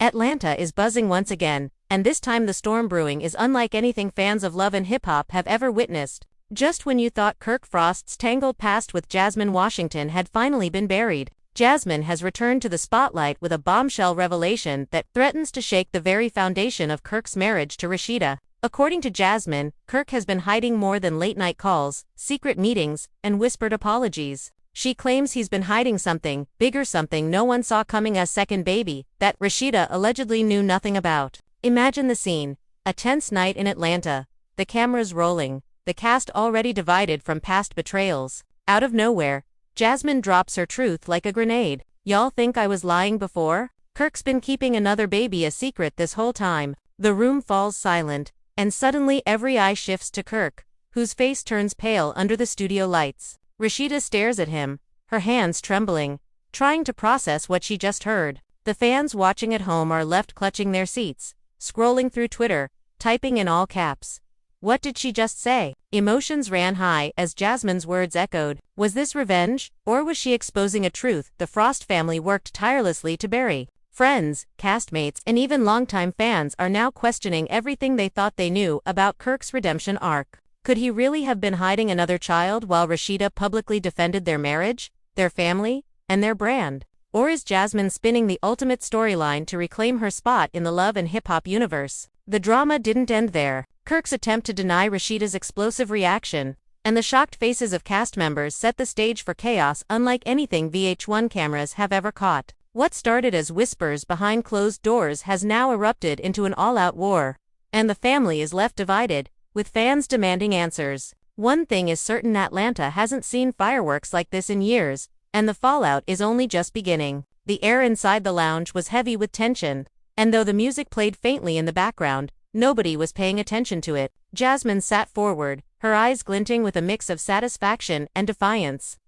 Atlanta is buzzing once again, and this time the storm brewing is unlike anything fans of love and hip-hop have ever witnessed. Just when you thought Kirk Frost's tangled past with Jasmine Washington had finally been buried, Jasmine has returned to the spotlight with a bombshell revelation that threatens to shake the very foundation of Kirk's marriage to Rasheeda. According to Jasmine, Kirk has been hiding more than late-night calls, secret meetings, and whispered apologies. She claims he's been hiding something, bigger, something no one saw coming, a second baby, that Rasheeda allegedly knew nothing about. Imagine the scene. A tense night in Atlanta. The cameras rolling. The cast already divided from past betrayals. Out of nowhere, Jasmine drops her truth like a grenade. Y'all think I was lying before? Kirk's been keeping another baby a secret this whole time. The room falls silent, and suddenly every eye shifts to Kirk, whose face turns pale under the studio lights. Rasheeda stares at him, her hands trembling, trying to process what she just heard. The fans watching at home are left clutching their seats, scrolling through Twitter, typing in all caps. What did she just say? Emotions ran high as Jasmine's words echoed. Was this revenge, or was she exposing a truth the Frost family worked tirelessly to bury? Friends, castmates, and even longtime fans are now questioning everything they thought they knew about Kirk's redemption arc. Could he really have been hiding another child while Rasheeda publicly defended their marriage, their family, and their brand? Or is Jasmine spinning the ultimate storyline to reclaim her spot in the love and hip-hop universe? The drama didn't end there. Kirk's attempt to deny Rasheeda's explosive reaction, and the shocked faces of cast members set the stage for chaos unlike anything VH1 cameras have ever caught. What started as whispers behind closed doors has now erupted into an all-out war, and the family is left divided, with fans demanding answers. One thing is certain: Atlanta hasn't seen fireworks like this in years, and the fallout is only just beginning. The air inside the lounge was heavy with tension, and though the music played faintly in the background, nobody was paying attention to it. Jasmine sat forward, her eyes glinting with a mix of satisfaction and defiance.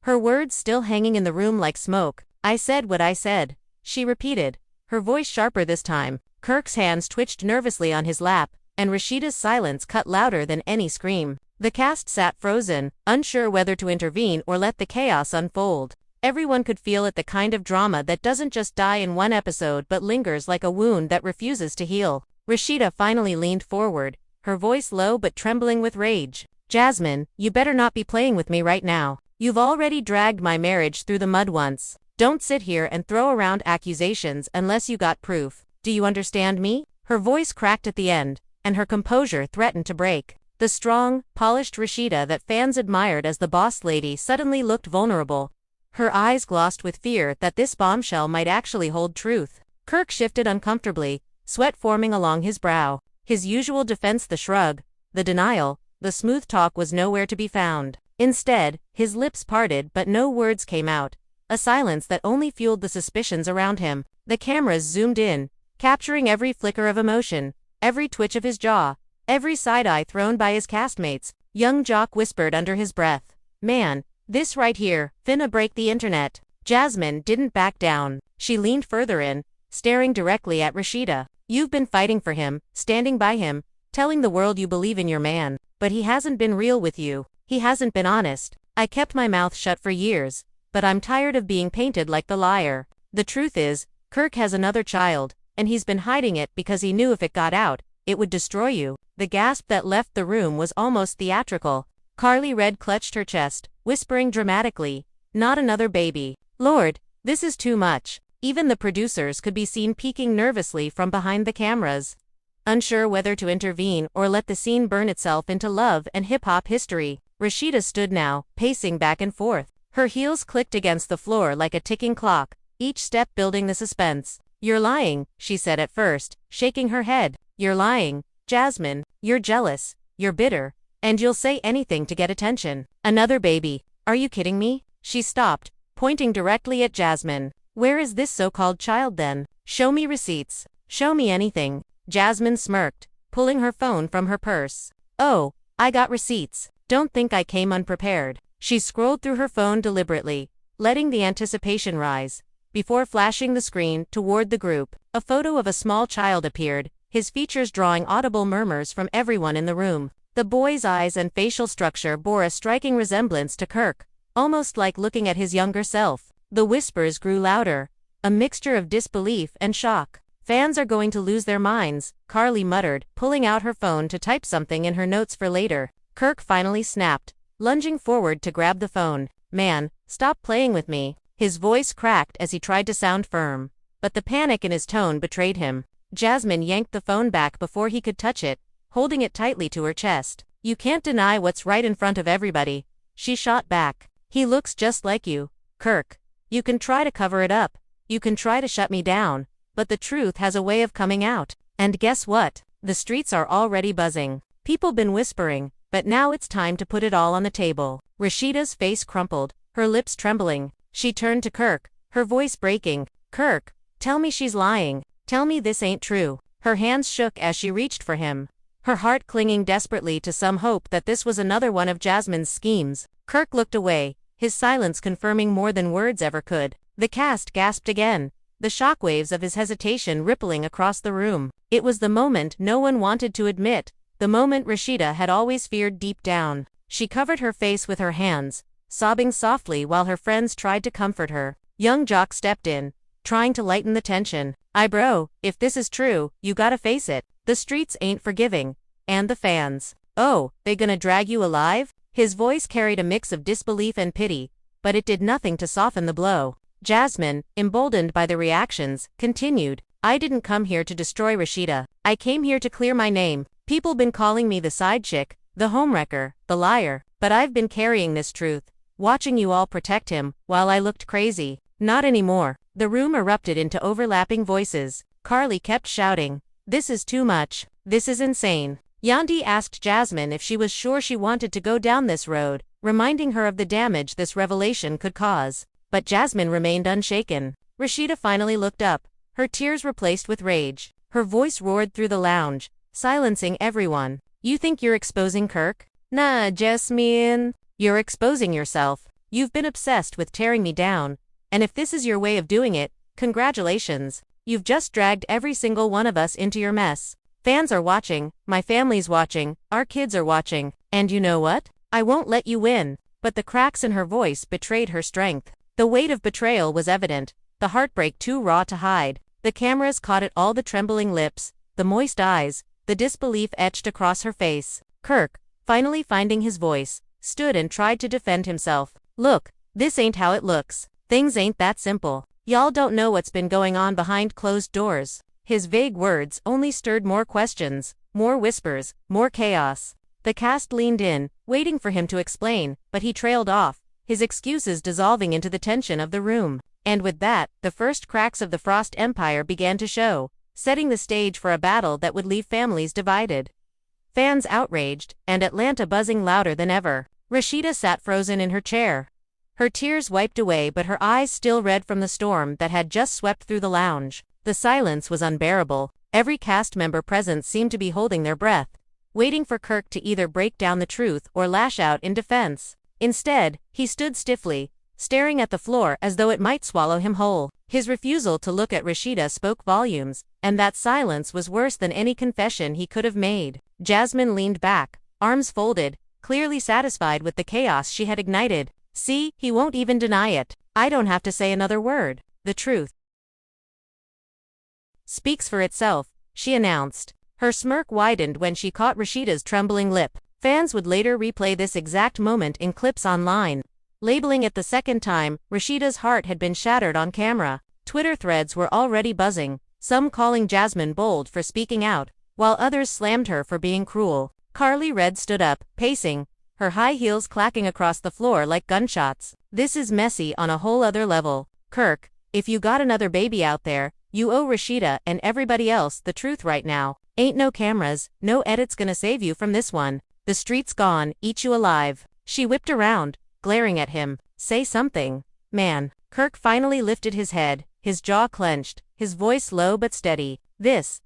Her words still hanging in the room like smoke. "I said what I said," she repeated, her voice sharper this time. Kirk's hands twitched nervously on his lap, and Rasheeda's silence cut louder than any scream. The cast sat frozen, unsure whether to intervene or let the chaos unfold. Everyone could feel it, the kind of drama that doesn't just die in one episode but lingers like a wound that refuses to heal. Rasheeda finally leaned forward, her voice low but trembling with rage. "Jasmine, you better not be playing with me right now. You've already dragged my marriage through the mud once. Don't sit here and throw around accusations unless you got proof. Do you understand me?" Her voice cracked at the end, and her composure threatened to break. The strong, polished Rasheeda that fans admired as the boss lady suddenly looked vulnerable, her eyes glossed with fear that this bombshell might actually hold truth. Kirk shifted uncomfortably, sweat forming along his brow. His usual defense, the shrug, the denial, the smooth talk, was nowhere to be found. Instead, his lips parted but no words came out, a silence that only fueled the suspicions around him. The cameras zoomed in, capturing every flicker of emotion, every twitch of his jaw, every side-eye thrown by his castmates. Young Jock whispered under his breath, "Man, this right here, finna break the internet." Jasmine didn't back down. She leaned further in, staring directly at Rasheeda. "You've been fighting for him, standing by him, telling the world you believe in your man, but he hasn't been real with you. He hasn't been honest. I kept my mouth shut for years, but I'm tired of being painted like the liar. The truth is, Kirk has another child, and he's been hiding it because he knew if it got out, it would destroy you." The gasp that left the room was almost theatrical. Carly Red clutched her chest, whispering dramatically, "Not another baby. Lord, this is too much." Even the producers could be seen peeking nervously from behind the cameras, unsure whether to intervene or let the scene burn itself into love and hip-hop history. Rasheeda stood now, pacing back and forth. Her heels clicked against the floor like a ticking clock, each step building the suspense. "You're lying," she said at first, shaking her head. "You're lying, Jasmine. You're jealous, you're bitter, and you'll say anything to get attention. Another baby. Are you kidding me?" She stopped, pointing directly at Jasmine. "Where is this so-called child then? Show me receipts. Show me anything." Jasmine smirked, pulling her phone from her purse. "Oh, I got receipts. Don't think I came unprepared." She scrolled through her phone deliberately, letting the anticipation rise, before flashing the screen toward the group. A photo of a small child appeared, his features drawing audible murmurs from everyone in the room. The boy's eyes and facial structure bore a striking resemblance to Kirk, almost like looking at his younger self. The whispers grew louder, a mixture of disbelief and shock. Fans are going to lose their minds, Carly muttered, pulling out her phone to type something in her notes for later. Kirk finally snapped, lunging forward to grab the phone. Man, stop playing with me. His voice cracked as he tried to sound firm, but the panic in his tone betrayed him. Jasmine yanked the phone back before he could touch it, holding it tightly to her chest. You can't deny what's right in front of everybody, she shot back. He looks just like you, Kirk. You can try to cover it up. You can try to shut me down. But the truth has a way of coming out. And guess what? The streets are already buzzing. People been whispering, but now it's time to put it all on the table. Rasheeda's face crumpled, her lips trembling. She turned to Kirk, her voice breaking. Kirk, tell me she's lying. Tell me this ain't true. Her hands shook as she reached for him, her heart clinging desperately to some hope that this was another one of Jasmine's schemes. Kirk looked away, his silence confirming more than words ever could. The cast gasped again, the shockwaves of his hesitation rippling across the room. It was the moment no one wanted to admit, the moment Rasheeda had always feared deep down. She covered her face with her hands, sobbing softly while her friends tried to comfort her. Young Jock stepped in, trying to lighten the tension. Bro, if this is true, you gotta face it. The streets ain't forgiving. And the fans. Oh, they gonna drag you alive? His voice carried a mix of disbelief and pity, but it did nothing to soften the blow. Jasmine, emboldened by the reactions, continued, I didn't come here to destroy Rasheeda. I came here to clear my name. People been calling me the side chick, the homewrecker, the liar, but I've been carrying this truth, watching you all protect him, while I looked crazy. Not anymore. The room erupted into overlapping voices. Carly kept shouting, this is too much. This is insane. Yandi asked Jasmine if she was sure she wanted to go down this road, reminding her of the damage this revelation could cause. But Jasmine remained unshaken. Rasheeda finally looked up, her tears replaced with rage. Her voice roared through the lounge, silencing everyone. You think you're exposing Kirk? Nah, Jasmine. You're exposing yourself. You've been obsessed with tearing me down. And if this is your way of doing it, congratulations. You've just dragged every single one of us into your mess. Fans are watching, my family's watching, our kids are watching. And you know what? I won't let you win. But the cracks in her voice betrayed her strength. The weight of betrayal was evident, the heartbreak too raw to hide. The cameras caught it all, the trembling lips, the moist eyes, the disbelief etched across her face. Kirk, finally finding his voice, stood and tried to defend himself. Look, this ain't how it looks. Things ain't that simple. Y'all don't know what's been going on behind closed doors. His vague words only stirred more questions, more whispers, more chaos. The cast leaned in, waiting for him to explain, but he trailed off, his excuses dissolving into the tension of the room. And with that, the first cracks of the Frost Empire began to show, setting the stage for a battle that would leave families divided. Fans outraged, and Atlanta buzzing louder than ever. Rasheeda sat frozen in her chair. Her tears wiped away, but her eyes still red from the storm that had just swept through the lounge. The silence was unbearable. Every cast member present seemed to be holding their breath, waiting for Kirk to either break down the truth or lash out in defense. Instead, he stood stiffly, staring at the floor as though it might swallow him whole. His refusal to look at Rasheeda spoke volumes, and that silence was worse than any confession he could have made. Jasmine leaned back, arms folded, clearly satisfied with the chaos she had ignited. See, he won't even deny it. I don't have to say another word. The truth speaks for itself, she announced. Her smirk widened when she caught Rasheeda's trembling lip. Fans would later replay this exact moment in clips online, labeling it the second time Rasheeda's heart had been shattered on camera. Twitter threads were already buzzing, some calling Jasmine bold for speaking out, while others slammed her for being cruel. Carly Red stood up, pacing, her high heels clacking across the floor like gunshots. This is messy on a whole other level. Kirk, if you got another baby out there, you owe Rasheeda and everybody else the truth right now. Ain't no cameras, no edits gonna save you from this one. The street's gone, eat you alive. She whipped around, glaring at him. Say something. Man. Kirk finally lifted his head, his jaw clenched, his voice low but steady. This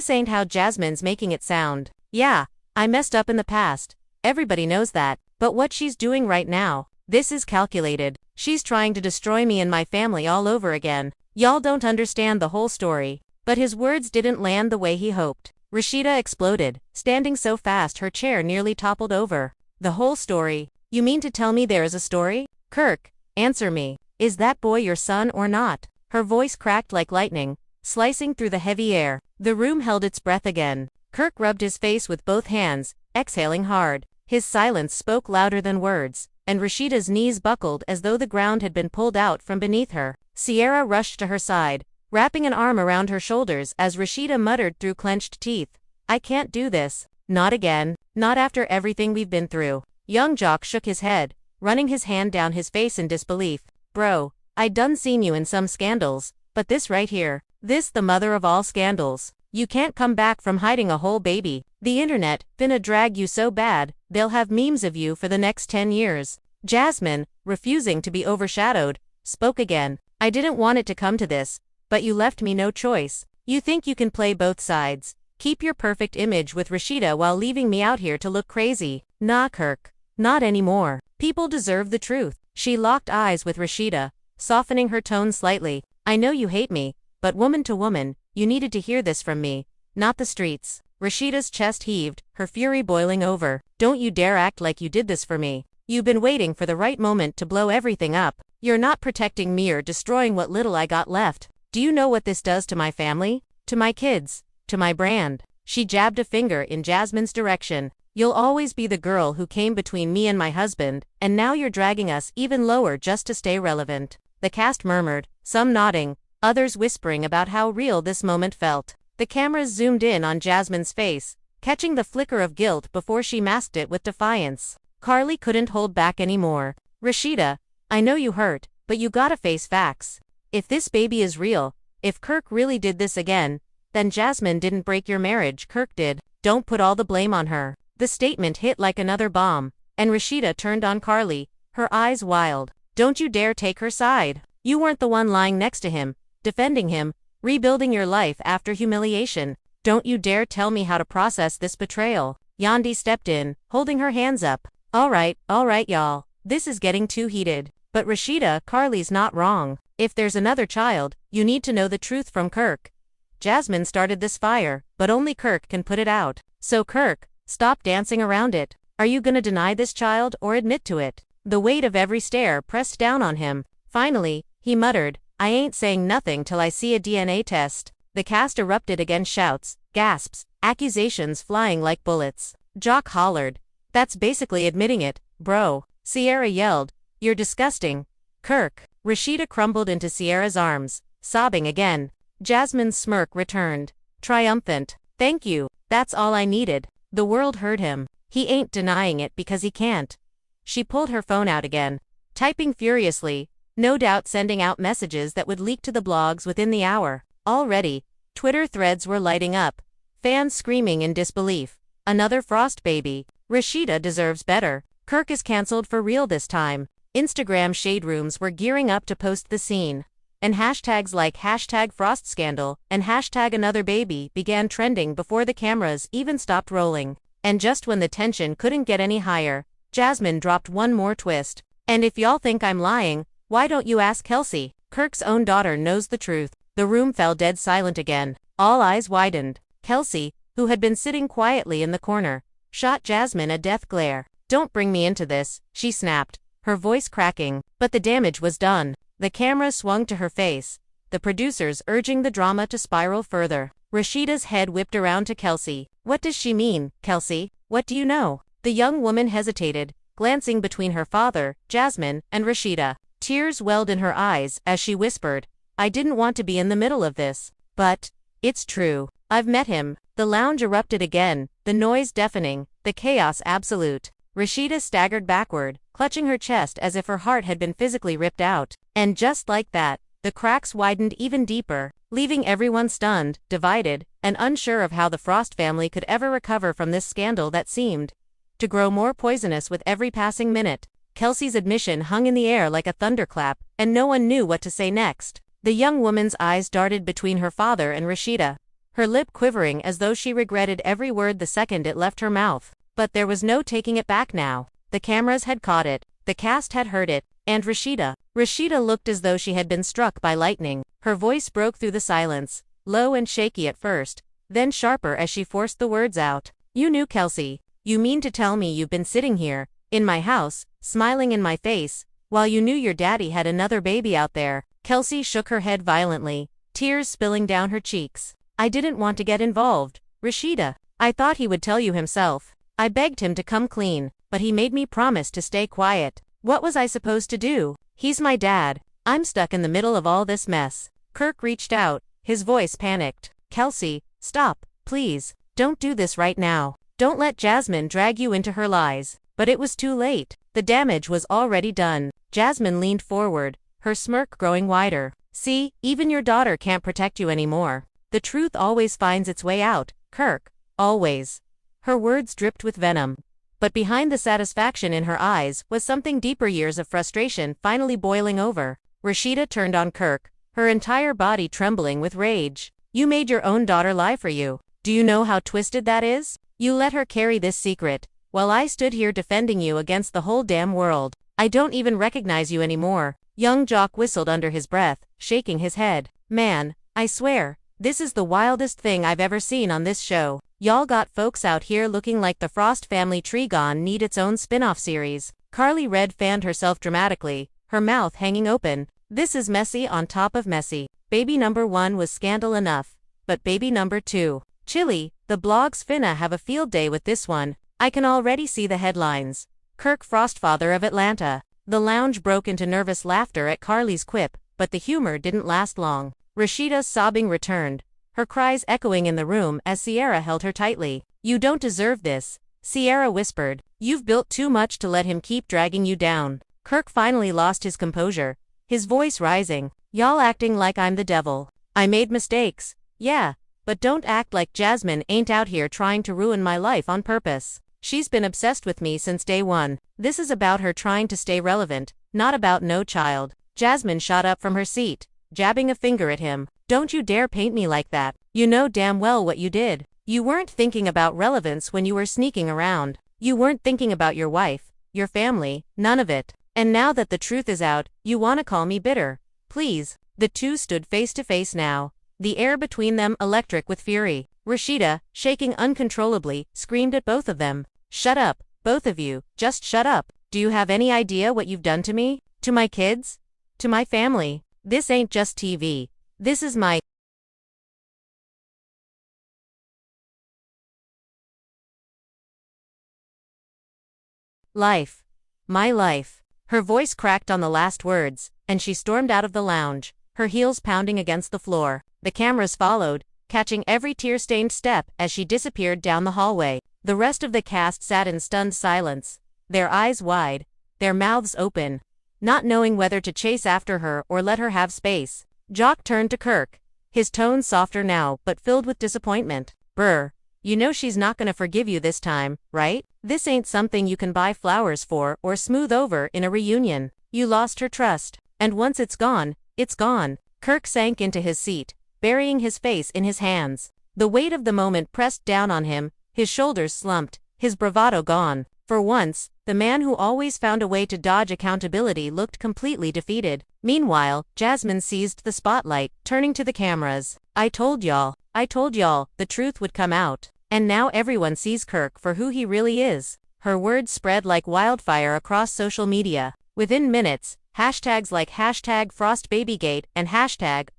ain't how Jasmine's making it sound. Yeah, I messed up in the past. Everybody knows that. But what she's doing right now, this is calculated. She's trying to destroy me and my family all over again. Y'all don't understand the whole story. But his words didn't land the way he hoped. Rasheeda exploded, standing so fast her chair nearly toppled over. The whole story? You mean to tell me there is a story? Kirk, answer me. Is that boy your son or not? Her voice cracked like lightning, slicing through the heavy air. The room held its breath again. Kirk rubbed his face with both hands, exhaling hard. His silence spoke louder than words, and Rasheeda's knees buckled as though the ground had been pulled out from beneath her. Sierra rushed to her side, wrapping an arm around her shoulders as Rasheeda muttered through clenched teeth, "I can't do this. Not again. Not after everything we've been through." Young Jock shook his head, running his hand down his face in disbelief. "Bro, I done seen you in some scandals, but this right here, this the mother of all scandals. You can't come back from hiding a whole baby. The internet finna drag you so bad, they'll have memes of you for the next 10 years. Jasmine, refusing to be overshadowed, spoke again. "I didn't want it to come to this, but you left me no choice. You think you can play both sides. Keep your perfect image with Rasheeda while leaving me out here to look crazy. Nah, Kirk. Not anymore. People deserve the truth." She locked eyes with Rasheeda, softening her tone slightly. "I know you hate me, but woman to woman, you needed to hear this from me, not the streets." Rasheeda's chest heaved, her fury boiling over. "Don't you dare act like you did this for me. You've been waiting for the right moment to blow everything up. You're not protecting me or destroying what little I got left. Do you know what this does to my family? To my kids? To my brand?" She jabbed a finger in Jasmine's direction. "You'll always be the girl who came between me and my husband, and now you're dragging us even lower just to stay relevant." The cast murmured, some nodding, others whispering about how real this moment felt. The cameras zoomed in on Jasmine's face, catching the flicker of guilt before she masked it with defiance. Carly couldn't hold back anymore. "Rasheeda, I know you hurt, but you gotta face facts. If this baby is real, if Kirk really did this again, then Jasmine didn't break your marriage, Kirk did. Don't put all the blame on her." The statement hit like another bomb, and Rasheeda turned on Carly, her eyes wild. "Don't you dare take her side. You weren't the one lying next to him, defending him, rebuilding your life after humiliation. Don't you dare tell me how to process this betrayal." Yandi stepped in, holding her hands up. All right, y'all. This is getting too heated. But Rasheeda, Carly's not wrong. If there's another child, you need to know the truth from Kirk. Jasmine started this fire, but only Kirk can put it out. So Kirk, stop dancing around it. Are you gonna deny this child or admit to it? The weight of every stare pressed down on him. Finally, he muttered, "I ain't saying nothing till I see a DNA test." The cast erupted against shouts, gasps, accusations flying like bullets. Jock hollered, "That's basically admitting it, bro." Sierra yelled, "You're disgusting, Kirk." Rasheeda crumbled into Sierra's arms, sobbing again. Jasmine's smirk returned, triumphant. "Thank you, that's all I needed." The world heard him. He ain't denying it because he can't. She pulled her phone out again, typing furiously, no doubt sending out messages that would leak to the blogs within the hour. Already, Twitter threads were lighting up, fans screaming in disbelief. "Another Frost baby. Rasheeda deserves better. Kirk is cancelled for real this time." Instagram shade rooms were gearing up to post the scene, and hashtags like #FrostScandal and #AnotherBaby began trending before the cameras even stopped rolling. And just when the tension couldn't get any higher, Jasmine dropped one more twist. "And if y'all think I'm lying, why don't you ask Kelsey? Kirk's own daughter knows the truth." The room fell dead silent again. All eyes widened. Kelsey, who had been sitting quietly in the corner, shot Jasmine a death glare. "Don't bring me into this," she snapped, her voice cracking. But the damage was done. The camera swung to her face, the producers urging the drama to spiral further. Rasheeda's head whipped around to Kelsey. "What does she mean, Kelsey? What do you know?" The young woman hesitated, glancing between her father, Jasmine, and Rasheeda. Tears welled in her eyes as she whispered, "I didn't want to be in the middle of this. But it's true. I've met him." The lounge erupted again, the noise deafening, the chaos absolute. Rasheeda staggered backward, clutching her chest as if her heart had been physically ripped out. And just like that, the cracks widened even deeper, leaving everyone stunned, divided, and unsure of how the Frost family could ever recover from this scandal that seemed to grow more poisonous with every passing minute. Kelsey's admission hung in the air like a thunderclap, and no one knew what to say next. The young woman's eyes darted between her father and Rasheeda, her lip quivering as though she regretted every word the second it left her mouth. But there was no taking it back now. The cameras had caught it, the cast had heard it, and Rasheeda looked as though she had been struck by lightning. Her voice broke through the silence, low and shaky at first, then sharper as she forced the words out. "You knew, Kelsey. You mean to tell me you've been sitting here, in my house, smiling in my face, while you knew your daddy had another baby out there?" Kelsey shook her head violently, tears spilling down her cheeks. I didn't want to get involved, Rasheeda. I thought he would tell you himself. I begged him to come clean, but he made me promise to stay quiet. What was I supposed to do? He's my dad. I'm stuck in the middle of all this mess. Kirk reached out, his voice panicked. Kelsey, stop, please. Don't do this right now. Don't let Jasmine drag you into her lies. But it was too late. The damage was already done. Jasmine leaned forward, her smirk growing wider. See, even your daughter can't protect you anymore. The truth always finds its way out, Kirk. Always. Her words dripped with venom. But behind the satisfaction in her eyes was something deeper, years of frustration finally boiling over. Rasheeda turned on Kirk, her entire body trembling with rage. You made your own daughter lie for you. Do you know how twisted that is? You let her carry this secret, while I stood here defending you against the whole damn world. I don't even recognize you anymore. Young Jock whistled under his breath, shaking his head. Man, I swear, this is the wildest thing I've ever seen on this show. Y'all got folks out here looking like the Frost family tree gone need its own spin-off series. Carly Red fanned herself dramatically, her mouth hanging open. This is messy on top of messy. Baby number 1 was scandal enough, but baby number 2. Chilly, the blogs finna have a field day with this one. I can already see the headlines. Kirk Frost, father of Atlanta. The lounge broke into nervous laughter at Carly's quip, but the humor didn't last long. Rasheeda's sobbing returned, her cries echoing in the room as Sierra held her tightly. You don't deserve this, Sierra whispered. You've built too much to let him keep dragging you down. Kirk finally lost his composure, his voice rising. Y'all acting like I'm the devil. I made mistakes. Yeah, but don't act like Jasmine ain't out here trying to ruin my life on purpose. She's been obsessed with me since day one. This is about her trying to stay relevant, not about no child. Jasmine shot up from her seat, jabbing a finger at him. Don't you dare paint me like that. You know damn well what you did. You weren't thinking about relevance when you were sneaking around. You weren't thinking about your wife, your family, none of it. And now that the truth is out, you wanna call me bitter. Please. The two stood face to face now, the air between them electric with fury. Rasheeda, shaking uncontrollably, screamed at both of them. Shut up, both of you, just shut up. Do you have any idea what you've done to me? To my kids? To my family? This ain't just TV. This is my life. My life. Her voice cracked on the last words, and she stormed out of the lounge, her heels pounding against the floor. The cameras followed, catching every tear-stained step as she disappeared down the hallway. The rest of the cast sat in stunned silence, their eyes wide, their mouths open, not knowing whether to chase after her or let her have space. Jock turned to Kirk, his tone softer now but filled with disappointment. Brr, you know she's not gonna forgive you this time, right? This ain't something you can buy flowers for or smooth over in a reunion. You lost her trust, and once it's gone, it's gone. Kirk sank into his seat, burying his face in his hands. The weight of the moment pressed down on him, his shoulders slumped, his bravado gone. For once, the man who always found a way to dodge accountability looked completely defeated. Meanwhile, Jasmine seized the spotlight, turning to the cameras. I told y'all, the truth would come out. And now everyone sees Kirk for who he really is. Her words spread like wildfire across social media. Within minutes, hashtags like #FrostBabyGate and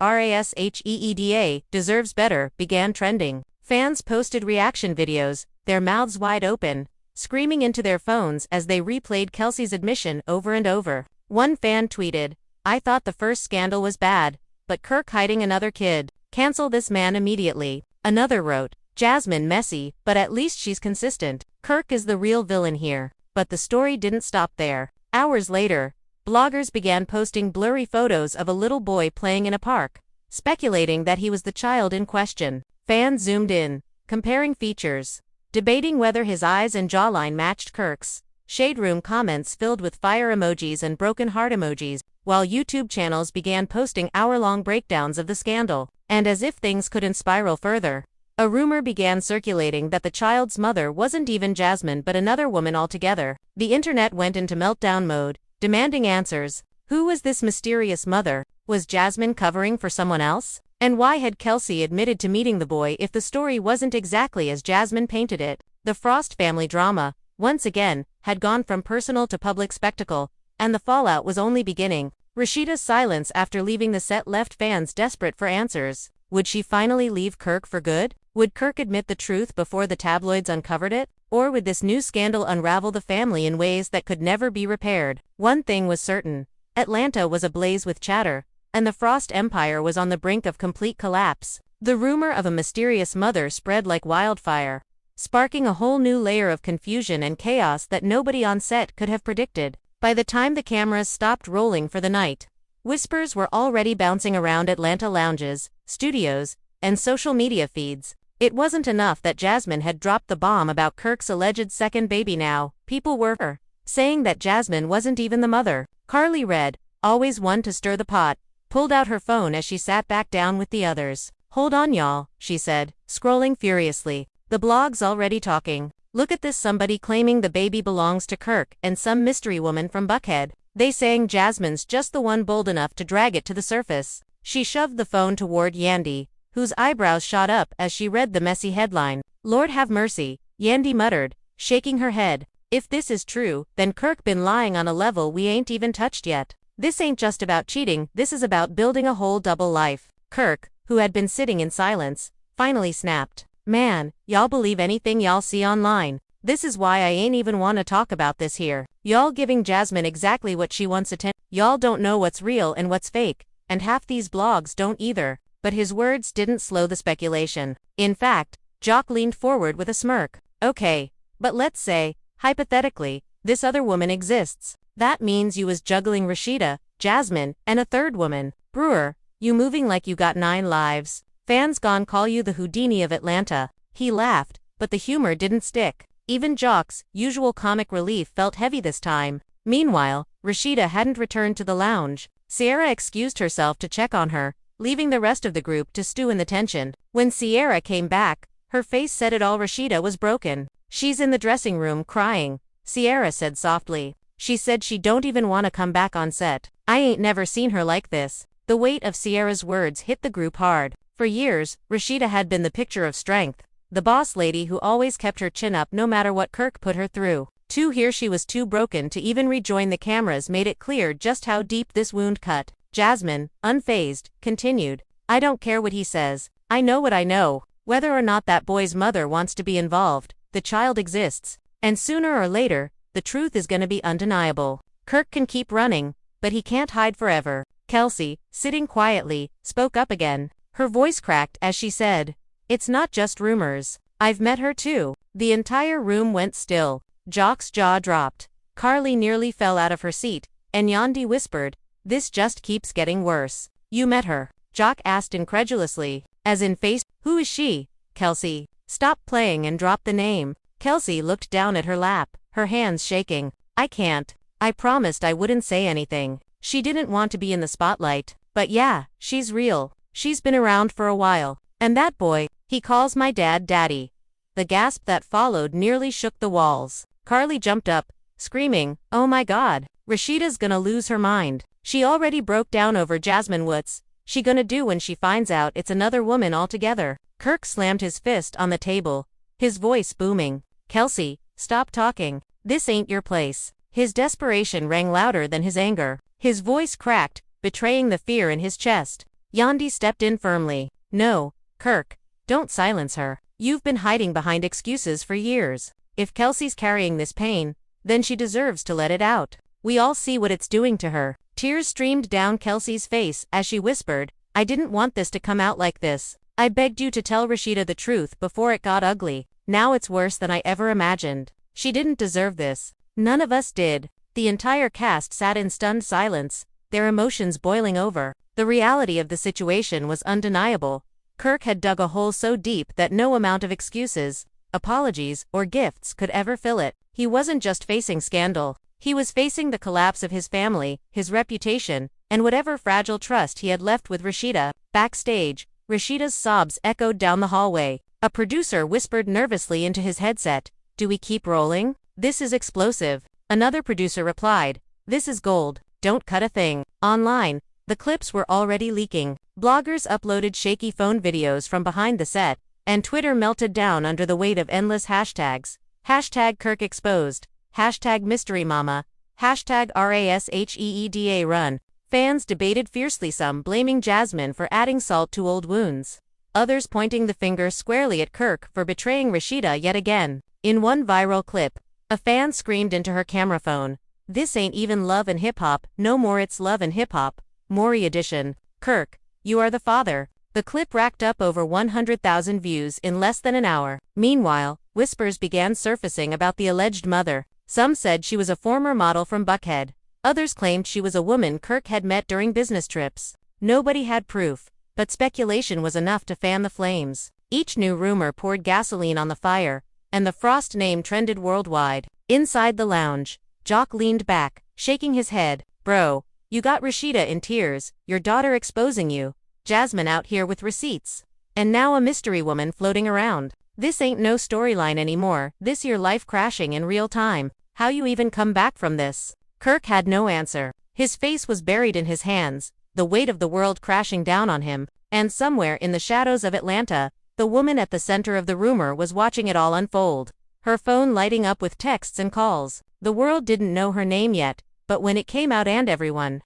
#RASHEEDA deserves better began trending. Fans posted reaction videos, their mouths wide open, screaming into their phones as they replayed Kelsey's admission over and over. One fan tweeted, I thought the first scandal was bad, but Kirk hiding another kid. Cancel this man immediately. Another wrote, Jasmine messy, but at least she's consistent. Kirk is the real villain here. But the story didn't stop there. Hours later, bloggers began posting blurry photos of a little boy playing in a park, speculating that he was the child in question. Fans zoomed in, comparing features, debating whether his eyes and jawline matched Kirk's. Shade room comments filled with fire emojis and broken heart emojis, while YouTube channels began posting hour-long breakdowns of the scandal. And as if things couldn't spiral further, a rumor began circulating that the child's mother wasn't even Jasmine but another woman altogether. The internet went into meltdown mode, demanding answers. Who was this mysterious mother? Was Jasmine covering for someone else? And why had Kelsey admitted to meeting the boy if the story wasn't exactly as Jasmine painted it? The Frost family drama, once again, had gone from personal to public spectacle, and the fallout was only beginning. Rasheeda's silence after leaving the set left fans desperate for answers. Would she finally leave Kirk for good? Would Kirk admit the truth before the tabloids uncovered it? Or would this new scandal unravel the family in ways that could never be repaired? One thing was certain. Atlanta was ablaze with chatter, and the Frost Empire was on the brink of complete collapse. The rumor of a mysterious mother spread like wildfire, sparking a whole new layer of confusion and chaos that nobody on set could have predicted. By the time the cameras stopped rolling for the night, whispers were already bouncing around Atlanta lounges, studios, and social media feeds. It wasn't enough that Jasmine had dropped the bomb about Kirk's alleged second baby. Now, people were saying that Jasmine wasn't even the mother. Carly Red, always one to stir the pot, pulled out her phone as she sat back down with the others. "Hold on y'all," she said, scrolling furiously. "The blog's already talking. Look at this, somebody claiming the baby belongs to Kirk and some mystery woman from Buckhead. They saying Jasmine's just the one bold enough to drag it to the surface." She shoved the phone toward Yandy, whose eyebrows shot up as she read the messy headline. "Lord have mercy," Yandy muttered, shaking her head. "If this is true, then Kirk been lying on a level we ain't even touched yet. This ain't just about cheating, this is about building a whole double life." Kirk, who had been sitting in silence, finally snapped. "Man, y'all believe anything y'all see online. This is why I ain't even wanna talk about this here. Y'all giving Jasmine exactly what she wants attention. Y'all don't know what's real and what's fake, and half these blogs don't either." But his words didn't slow the speculation. In fact, Jock leaned forward with a smirk. "Okay, but let's say, hypothetically, this other woman exists. That means you was juggling Rasheeda, Jasmine, and a third woman. Brewer, you moving like you got 9 lives. Fans gon' call you the Houdini of Atlanta." He laughed, but the humor didn't stick. Even Jock's usual comic relief felt heavy this time. Meanwhile, Rasheeda hadn't returned to the lounge. Sierra excused herself to check on her, leaving the rest of the group to stew in the tension. When Sierra came back, her face said it all. Rasheeda was broken. "She's in the dressing room crying," Sierra said softly. "She said she don't even want to come back on set." "I ain't never seen her like this." The weight of Sierra's words hit the group hard. For years, Rasheeda had been the picture of strength, the boss lady who always kept her chin up no matter what Kirk put her through. To hear she was too broken to even rejoin the cameras made it clear just how deep this wound cut. Jasmine, unfazed, continued, "I don't care what he says. I know what I know. Whether or not that boy's mother wants to be involved, the child exists. And sooner or later, the truth is gonna be undeniable. Kirk can keep running, but he can't hide forever." Kelsey, sitting quietly, spoke up again. Her voice cracked as she said, "It's not just rumors. I've met her too." The entire room went still. Jock's jaw dropped. Carly nearly fell out of her seat, and Yandy whispered, "This just keeps getting worse." "You met her?" Jock asked incredulously. "As in face? Who is she?" "Kelsey." "Stop playing and drop the name." Kelsey looked down at her lap, her hands shaking. "I can't. I promised I wouldn't say anything." She didn't want to be in the spotlight. "But yeah, she's real. She's been around for a while. And that boy, he calls my dad Daddy." The gasp that followed nearly shook the walls. Carly jumped up, screaming, "Oh my God, Rasheeda's gonna lose her mind. She already broke down over Jasmine. What's she gonna do when she finds out it's another woman altogether?" Kirk slammed his fist on the table, his voice booming. "Kelsey, stop talking. This ain't your place." His desperation rang louder than his anger. His voice cracked, betraying the fear in his chest. Yandy stepped in firmly. "No, Kirk, don't silence her. You've been hiding behind excuses for years. If Kelsey's carrying this pain, then she deserves to let it out. We all see what it's doing to her." Tears streamed down Kelsey's face as she whispered, "I didn't want this to come out like this. I begged you to tell Rasheeda the truth before it got ugly. Now it's worse than I ever imagined. She didn't deserve this. None of us did." The entire cast sat in stunned silence, their emotions boiling over. The reality of the situation was undeniable. Kirk had dug a hole so deep that no amount of excuses, apologies, or gifts could ever fill it. He wasn't just facing scandal. He was facing the collapse of his family, his reputation, and whatever fragile trust he had left with Rasheeda. Backstage, Rasheeda's sobs echoed down the hallway. A producer whispered nervously into his headset, "Do we keep rolling? This is explosive." Another producer replied, "This is gold. Don't cut a thing." Online, the clips were already leaking. Bloggers uploaded shaky phone videos from behind the set, and Twitter melted down under the weight of endless hashtags. Hashtag Kirk exposed. Hashtag mystery mama. Hashtag RASHEEDA run. Fans debated fiercely, some blaming Jasmine for adding salt to old wounds, others pointing the finger squarely at Kirk for betraying Rasheeda yet again. In one viral clip, a fan screamed into her camera phone, "This ain't even love and hip-hop, no more, it's love and hip-hop, Maury edition. Kirk, you are the father." The clip racked up over 100,000 views in less than an hour. Meanwhile, whispers began surfacing about the alleged mother. Some said she was a former model from Buckhead. Others claimed she was a woman Kirk had met during business trips. Nobody had proof, but speculation was enough to fan the flames. Each new rumor poured gasoline on the fire, and the Frost name trended worldwide. Inside the lounge, Jock leaned back, shaking his head. "Bro, you got Rasheeda in tears, your daughter exposing you, Jasmine out here with receipts, and now a mystery woman floating around. This ain't no storyline anymore, this your life crashing in real time. How you even come back from this?" Kirk had no answer. His face was buried in his hands, the weight of the world crashing down on him, and somewhere in the shadows of Atlanta, the woman at the center of the rumor was watching it all unfold, her phone lighting up with texts and calls. The world didn't know her name yet, but when it came out and everyone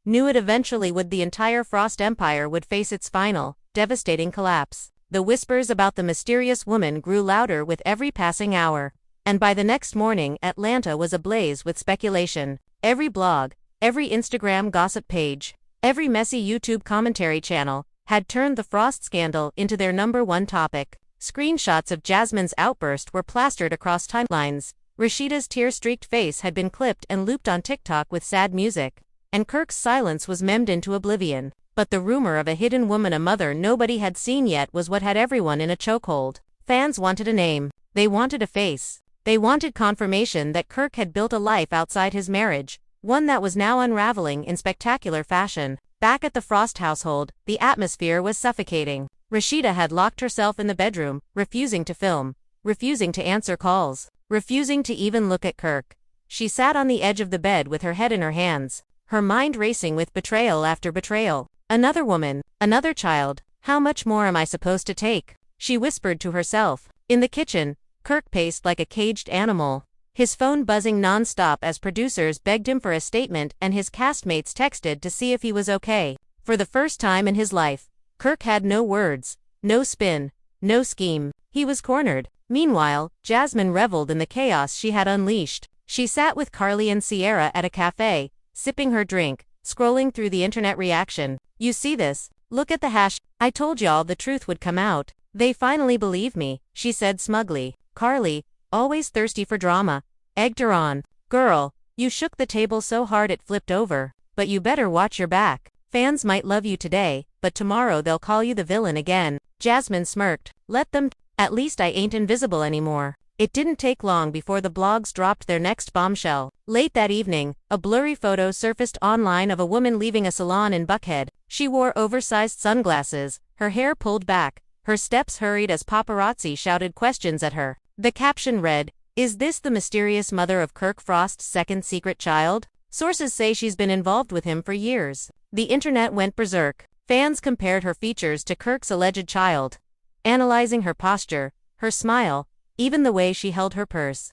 knew it eventually would, the entire Frost empire would face its final, devastating collapse. The whispers about the mysterious woman grew louder with every passing hour, and by the next morning Atlanta was ablaze with speculation. Every blog, every Instagram gossip page, every messy YouTube commentary channel had turned the Frost scandal into their #1 topic. Screenshots of Jasmine's outburst were plastered across timelines. Rasheeda's tear-streaked face had been clipped and looped on TikTok with sad music, and Kirk's silence was memed into oblivion. But the rumor of a hidden woman, a mother nobody had seen yet, was what had everyone in a chokehold. Fans wanted a name. They wanted a face. They wanted confirmation that Kirk had built a life outside his marriage, one that was now unraveling in spectacular fashion. Back at the Frost household, the atmosphere was suffocating. Rasheeda had locked herself in the bedroom, refusing to film, refusing to answer calls, refusing to even look at Kirk. She sat on the edge of the bed with her head in her hands, her mind racing with betrayal after betrayal. "Another woman, another child, how much more am I supposed to take?" she whispered to herself. In the kitchen, Kirk paced like a caged animal, his phone buzzing non-stop as producers begged him for a statement and his castmates texted to see if he was okay. For the first time in his life, Kirk had no words, no spin, no scheme. He was cornered. Meanwhile, Jasmine reveled in the chaos she had unleashed. She sat with Carly and Sierra at a cafe, sipping her drink, scrolling through the internet reaction. "You see this? Look at the hash. I told y'all the truth would come out. They finally believe me," she said smugly. Carly, always thirsty for drama, egged her on. "Girl, you shook the table so hard it flipped over, but you better watch your back. Fans might love you today, but tomorrow they'll call you the villain again." Jasmine smirked. "Let them. At least I ain't invisible anymore." It didn't take long before the blogs dropped their next bombshell. Late that evening, a blurry photo surfaced online of a woman leaving a salon in Buckhead. She wore oversized sunglasses, her hair pulled back, her steps hurried as paparazzi shouted questions at her. The caption read, "Is this the mysterious mother of Kirk Frost's second secret child? Sources say she's been involved with him for years." The internet went berserk. Fans compared her features to Kirk's alleged child, analyzing her posture, her smile, even the way she held her purse,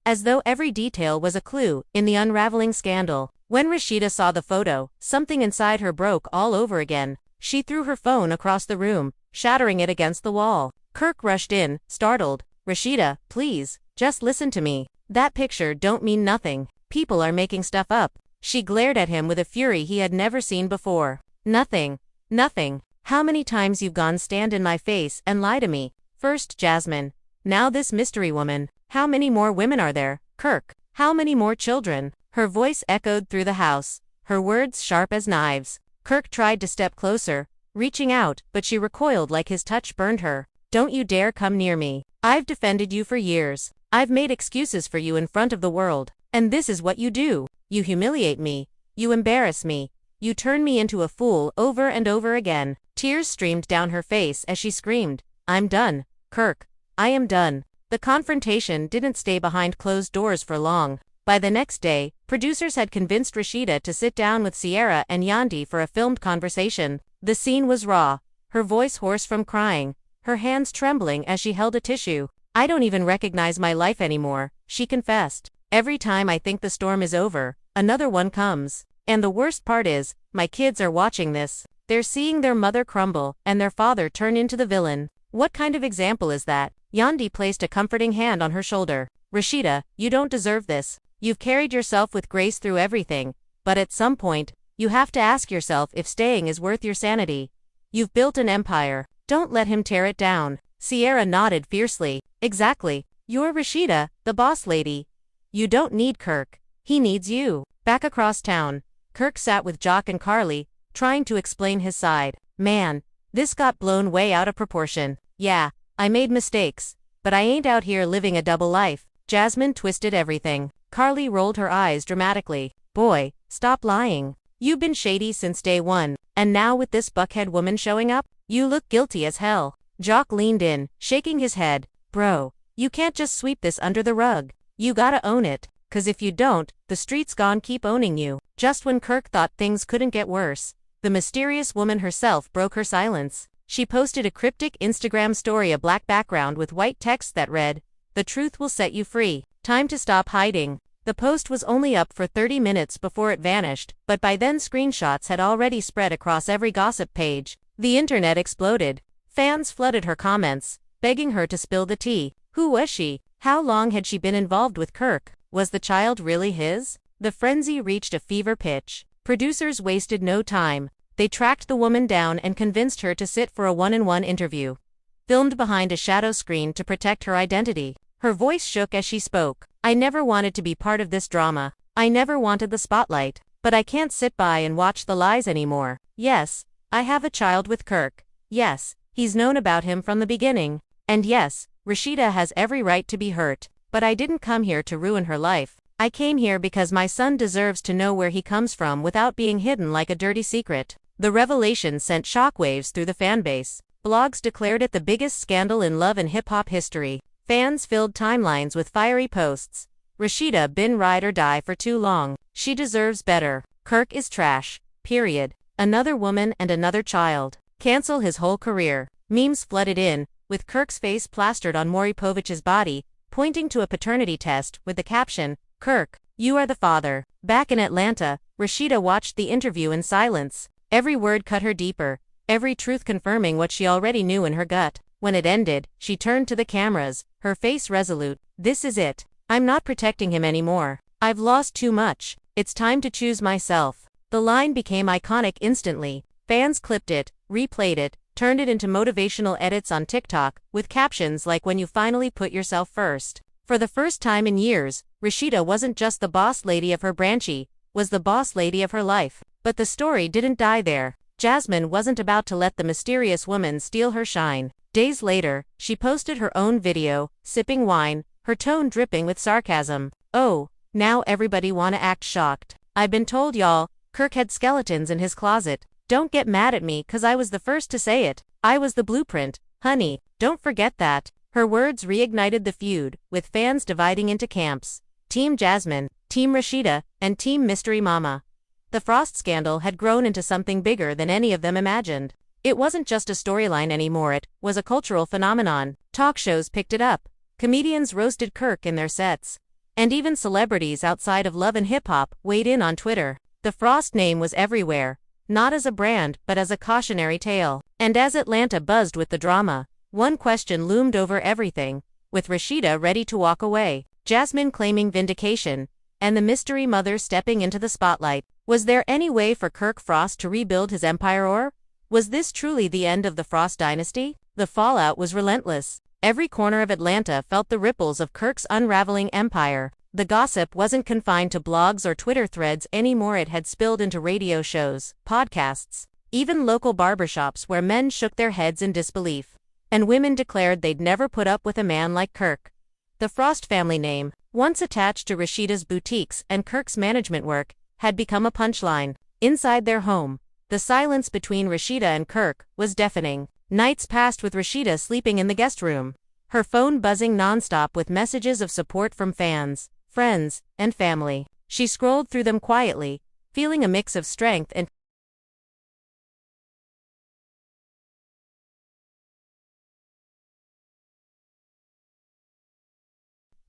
as though every detail was a clue in the unraveling scandal. When Rasheeda saw the photo, something inside her broke all over again. She threw her phone across the room, shattering it against the wall. Kirk rushed in, startled. "Rasheeda, please, just listen to me. That picture don't mean nothing. People are making stuff up." She glared at him with a fury he had never seen before. "Nothing. Nothing. How many times you've gone stand in my face and lie to me? First Jasmine, now this mystery woman. How many more women are there, Kirk? How many more children?" Her voice echoed through the house, her words sharp as knives. Kirk tried to step closer, reaching out, but she recoiled like his touch burned her. "Don't you dare come near me. I've defended you for years. I've made excuses for you in front of the world. And this is what you do. You humiliate me. You embarrass me. You turn me into a fool over and over again." Tears streamed down her face as she screamed, "I'm done, Kirk. I am done." The confrontation didn't stay behind closed doors for long. By the next day, producers had convinced Rasheeda to sit down with Sierra and Yandi for a filmed conversation. The scene was raw, her voice hoarse from crying, her hands trembling as she held a tissue. I don't even recognize my life anymore, she confessed. Every time I think the storm is over, another one comes. And the worst part is, my kids are watching this. They're seeing their mother crumble, and their father turn into the villain. What kind of example is that? Yandi placed a comforting hand on her shoulder. Rasheeda, you don't deserve this. You've carried yourself with grace through everything, but at some point, you have to ask yourself if staying is worth your sanity. You've built an empire. Don't let him tear it down. Sierra nodded fiercely. Exactly. You're Rasheeda, the boss lady. You don't need Kirk. He needs you. Back across town, Kirk sat with Jock and Carly, trying to explain his side. Man, this got blown way out of proportion. Yeah, I made mistakes, but I ain't out here living a double life. Jasmine twisted everything. Carly rolled her eyes dramatically. Boy, stop lying. You've been shady since day one, and now with this buckhead woman showing up, you look guilty as hell. Jock leaned in, shaking his head. Bro, you can't just sweep this under the rug. You gotta own it, 'cause if you don't, the streets gon' keep owning you. Just when Kirk thought things couldn't get worse, the mysterious woman herself broke her silence. She posted a cryptic Instagram story, a black background with white text that read, "The truth will set you free. Time to stop hiding." The post was only up for 30 minutes before it vanished, but by then screenshots had already spread across every gossip page. The internet exploded. Fans flooded her comments, begging her to spill the tea. Who was she? How long had she been involved with Kirk? Was the child really his? The frenzy reached a fever pitch. Producers wasted no time. They tracked the woman down and convinced her to sit for a one-on-one interview, filmed behind a shadow screen to protect her identity. Her voice shook as she spoke. I never wanted to be part of this drama. I never wanted the spotlight. But I can't sit by and watch the lies anymore. Yes, I have a child with Kirk. Yes, he's known about him from the beginning. And yes, Rasheeda has every right to be hurt. But I didn't come here to ruin her life. I came here because my son deserves to know where he comes from without being hidden like a dirty secret. The revelation sent shockwaves through the fanbase. Blogs declared it the biggest scandal in love and hip-hop history. Fans filled timelines with fiery posts. Rasheeda been ride or die for too long. She deserves better. Kirk is trash. Period. Another woman and another child. Cancel his whole career. Memes flooded in, with Kirk's face plastered on Maury Povich's body, pointing to a paternity test with the caption, "Kirk, you are the father." Back in Atlanta, Rasheeda watched the interview in silence. Every word cut her deeper, every truth confirming what she already knew in her gut. When it ended, she turned to the cameras, her face resolute. This is it. I'm not protecting him anymore. I've lost too much. It's time to choose myself. The line became iconic instantly. Fans clipped it, replayed it, turned it into motivational edits on TikTok, with captions like "When you finally put yourself first." For the first time in years, Rasheeda wasn't just the boss lady of her branchie, was the boss lady of her life. But the story didn't die there. Jasmine wasn't about to let the mysterious woman steal her shine. Days later, she posted her own video, sipping wine, her tone dripping with sarcasm. Oh, now everybody wanna act shocked. I've been told y'all, Kirk had skeletons in his closet. Don't get mad at me 'cause I was the first to say it. I was the blueprint, honey, don't forget that. Her words reignited the feud, with fans dividing into camps. Team Jasmine, Team Rasheeda, and Team Mystery Mama. The Frost scandal had grown into something bigger than any of them imagined. It wasn't just a storyline anymore, it was a cultural phenomenon. Talk shows picked it up. Comedians roasted Kirk in their sets. And even celebrities outside of love and hip-hop weighed in on Twitter. The Frost name was everywhere, not as a brand, but as a cautionary tale. And as Atlanta buzzed with the drama, one question loomed over everything. With Rasheeda ready to walk away, Jasmine claiming vindication, and the mystery mother stepping into the spotlight, was there any way for Kirk Frost to rebuild his empire, or was this truly the end of the Frost dynasty? The fallout was relentless. Every corner of Atlanta felt the ripples of Kirk's unraveling empire. The gossip wasn't confined to blogs or Twitter threads anymore, it had spilled into radio shows, podcasts, even local barbershops where men shook their heads in disbelief. And women declared they'd never put up with a man like Kirk. The Frost family name, once attached to Rasheeda's boutiques and Kirk's management work, had become a punchline. Inside their home, the silence between Rasheeda and Kirk was deafening. Nights passed with Rasheeda sleeping in the guest room, her phone buzzing nonstop with messages of support from fans, friends, and family. She scrolled through them quietly, feeling a mix of strength and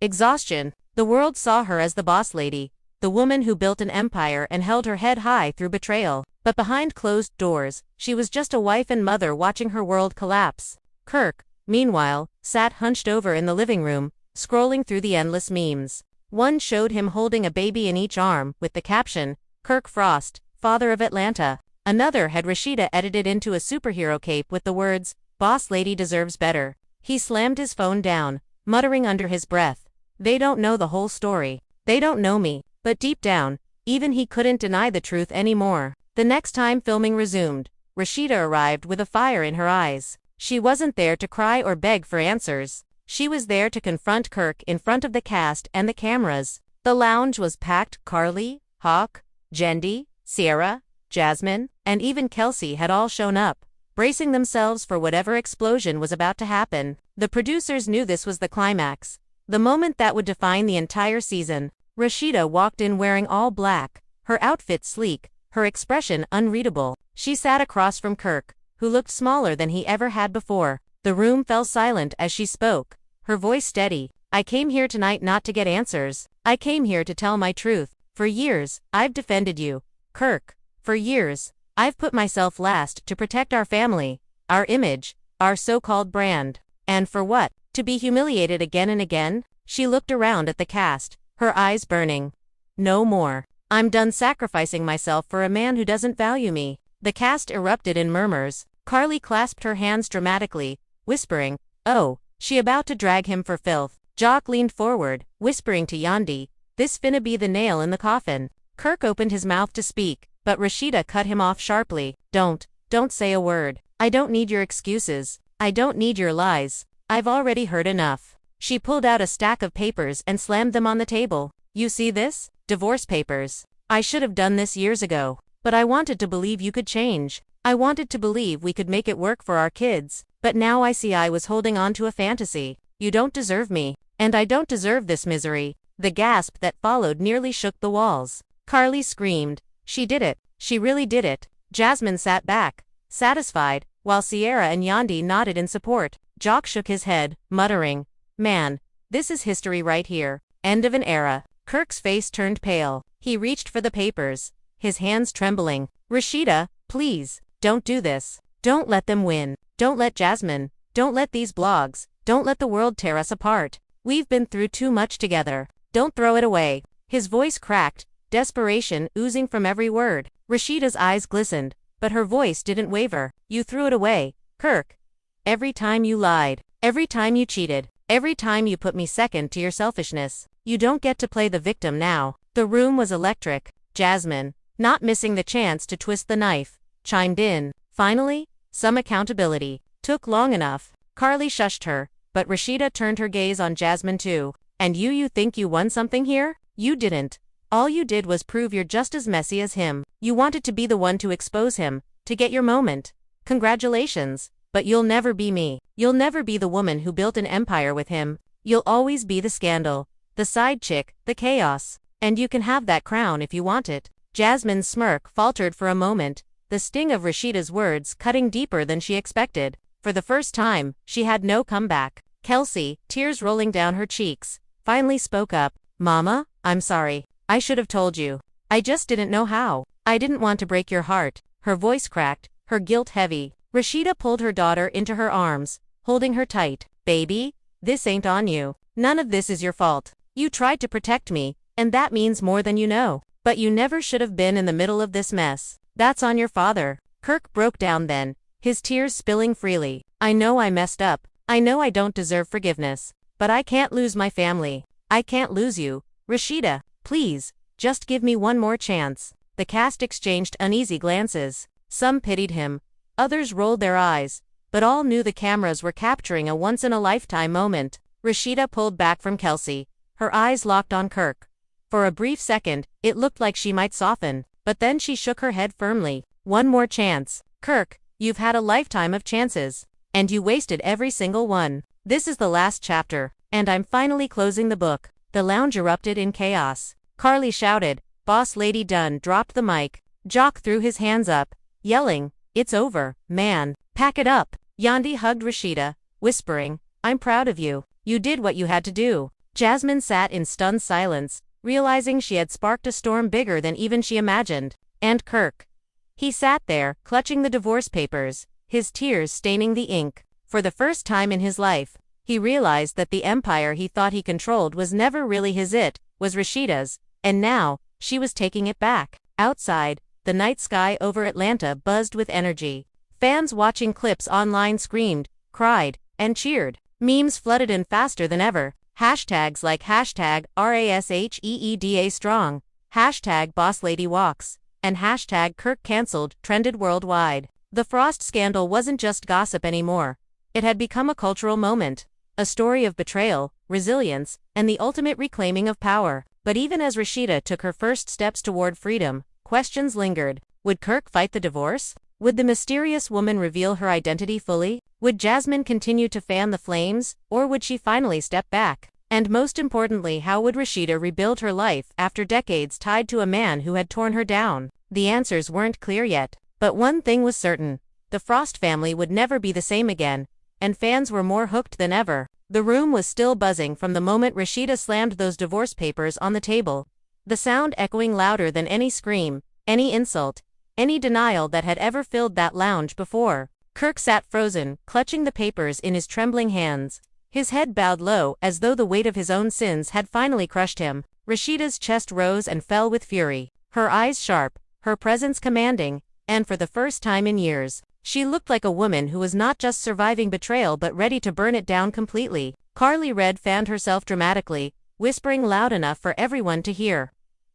exhaustion. The world saw her as the boss lady, the woman who built an empire and held her head high through betrayal. But behind closed doors, she was just a wife and mother watching her world collapse. Kirk, meanwhile, sat hunched over in the living room, scrolling through the endless memes. One showed him holding a baby in each arm, with the caption, "Kirk Frost, father of Atlanta." Another had Rasheeda edited into a superhero cape with the words, "Boss lady deserves better." He slammed his phone down, muttering under his breath, "They don't know the whole story. They don't know me." But deep down, even he couldn't deny the truth anymore. The next time filming resumed, Rasheeda arrived with a fire in her eyes. She wasn't there to cry or beg for answers. She was there to confront Kirk in front of the cast and the cameras. The lounge was packed. Carly, Hawk, Jendi, Sierra, Jasmine, and even Kelsey had all shown up, bracing themselves for whatever explosion was about to happen. The producers knew this was the climax, the moment that would define the entire season. Rasheeda walked in wearing all black, her outfit sleek, her expression unreadable. She sat across from Kirk, who looked smaller than he ever had before. The room fell silent as she spoke, her voice steady. "I came here tonight not to get answers. I came here to tell my truth. For years, I've defended you, Kirk. For years, I've put myself last to protect our family, our image, our so-called brand. And for what? To be humiliated again and again?" She looked around at the cast, her eyes burning. "No more. I'm done sacrificing myself for a man who doesn't value me." The cast erupted in murmurs. Carly clasped her hands dramatically, whispering, "Oh, she about to drag him for filth." Jock leaned forward, whispering to Yandi, "This finna be the nail in the coffin." Kirk opened his mouth to speak, but Rasheeda cut him off sharply. Don't say a word. I don't need your excuses. I don't need your lies. I've already heard enough." She pulled out a stack of papers and slammed them on the table. "You see this? Divorce papers. I should have done this years ago. But I wanted to believe you could change. I wanted to believe we could make it work for our kids. But now I see I was holding on to a fantasy. You don't deserve me. And I don't deserve this misery." The gasp that followed nearly shook the walls. Carly screamed. She did it. She really did it. Jasmine sat back, satisfied, while Sierra and Yandi nodded in support. Jock shook his head, muttering, "Man, this is history right here. End of an era." Kirk's face turned pale. He reached for the papers, his hands trembling. "Rasheeda, please, don't do this. Don't let them win. Don't let Jasmine. Don't let these blogs. Don't let the world tear us apart. We've been through too much together. Don't throw it away." His voice cracked, desperation oozing from every word. Rasheeda's eyes glistened, but her voice didn't waver. "You threw it away, Kirk. Every time you lied. Every time you cheated. Every time you put me second to your selfishness. You don't get to play the victim now." The room was electric. Jasmine, not missing the chance to twist the knife, chimed in. Finally, some accountability. Took long enough. Carly shushed her, but Rasheeda turned her gaze on Jasmine too. "And you think you won something here? You didn't. All you did was prove you're just as messy as him. You wanted to be the one to expose him, to get your moment. Congratulations. But you'll never be me. You'll never be the woman who built an empire with him. You'll always be the scandal, the side chick, the chaos. And you can have that crown if you want it." Jasmine's smirk faltered for a moment, the sting of Rasheeda's words cutting deeper than she expected. For the first time, she had no comeback. Kelsey, tears rolling down her cheeks, finally spoke up. "Mama, I'm sorry. I should have told you. I just didn't know how. I didn't want to break your heart." Her voice cracked, her guilt heavy. Rasheeda pulled her daughter into her arms, holding her tight. "Baby, this ain't on you. None of this is your fault. You tried to protect me, and that means more than you know. But you never should have been in the middle of this mess. That's on your father." Kirk broke down then, his tears spilling freely. "I know I messed up. I know I don't deserve forgiveness. But I can't lose my family. I can't lose you. Rasheeda, please, just give me one more chance." The cast exchanged uneasy glances. Some pitied him. Others rolled their eyes, but all knew the cameras were capturing a once-in-a-lifetime moment. Rasheeda pulled back from Kelsey, her eyes locked on Kirk. For a brief second, it looked like she might soften, but then she shook her head firmly. "One more chance. Kirk, you've had a lifetime of chances, and you wasted every single one. This is the last chapter, and I'm finally closing the book." The lounge erupted in chaos. Carly shouted, "Boss Lady Dunn," dropped the mic. Jock threw his hands up, yelling, "It's over, man. Pack it up." Yandi hugged Rasheeda, whispering, "I'm proud of you. You did what you had to do." Jasmine sat in stunned silence, realizing she had sparked a storm bigger than even she imagined. And Kirk. He sat there, clutching the divorce papers, his tears staining the ink. For the first time in his life, he realized that the empire he thought he controlled was never really his, it was Rasheeda's, and now, she was taking it back. Outside, the night sky over Atlanta buzzed with energy. Fans watching clips online screamed, cried, and cheered. Memes flooded in faster than ever. Hashtags like hashtag RASHEEDA strong, hashtag BossLadyWalks, and hashtag Kirk cancelled trended worldwide. The Frost scandal wasn't just gossip anymore. It had become a cultural moment. A story of betrayal, resilience, and the ultimate reclaiming of power. But even as Rasheeda took her first steps toward freedom, questions lingered. Would Kirk fight the divorce? Would the mysterious woman reveal her identity fully? Would Jasmine continue to fan the flames, or would she finally step back? And most importantly, how would Rasheeda rebuild her life after decades tied to a man who had torn her down? The answers weren't clear yet, but one thing was certain. The Frost family would never be the same again, and fans were more hooked than ever. The room was still buzzing from the moment Rasheeda slammed those divorce papers on the table, the sound echoing louder than any scream, any insult, any denial that had ever filled that lounge before. Kirk sat frozen, clutching the papers in his trembling hands, his head bowed low as though the weight of his own sins had finally crushed him. Rasheeda's chest rose and fell with fury, her eyes sharp, her presence commanding, and for the first time in years, she looked like a woman who was not just surviving betrayal but ready to burn it down completely. Carly Red fanned herself dramatically, whispering loud enough for everyone to hear.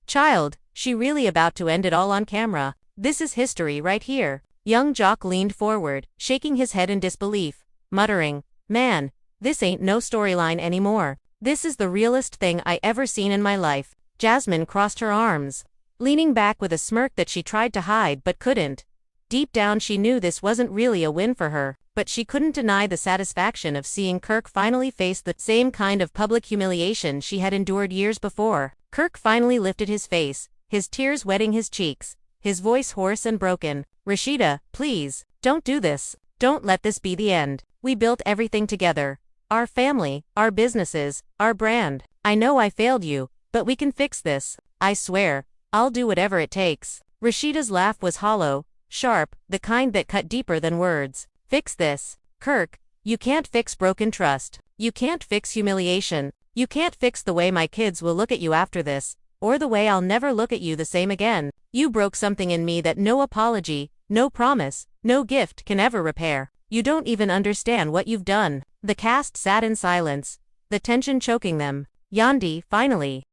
"Child, she really about to end it all on camera. This is history right here." Young Jock leaned forward, shaking his head in disbelief, muttering, "Man, this ain't no storyline anymore. This is the realest thing I ever seen in my life." Jasmine crossed her arms, leaning back with a smirk that she tried to hide but couldn't. Deep down she knew this wasn't really a win for her, but she couldn't deny the satisfaction of seeing Kirk finally face the same kind of public humiliation she had endured years before. Kirk finally lifted his face, his tears wetting his cheeks, his voice hoarse and broken. "Rasheeda, please, don't do this. Don't let this be the end. We built everything together. Our family, our businesses, our brand. I know I failed you, but we can fix this. I swear, I'll do whatever it takes." Rasheeda's laugh was hollow, sharp, the kind that cut deeper than words. "Fix this? Kirk, you can't fix broken trust. You can't fix humiliation. You can't fix the way my kids will look at you after this, or the way I'll never look at you the same again. You broke something in me that no apology, no promise, no gift can ever repair. You don't even understand what you've done." The cast sat in silence, the tension choking them. Yandi finally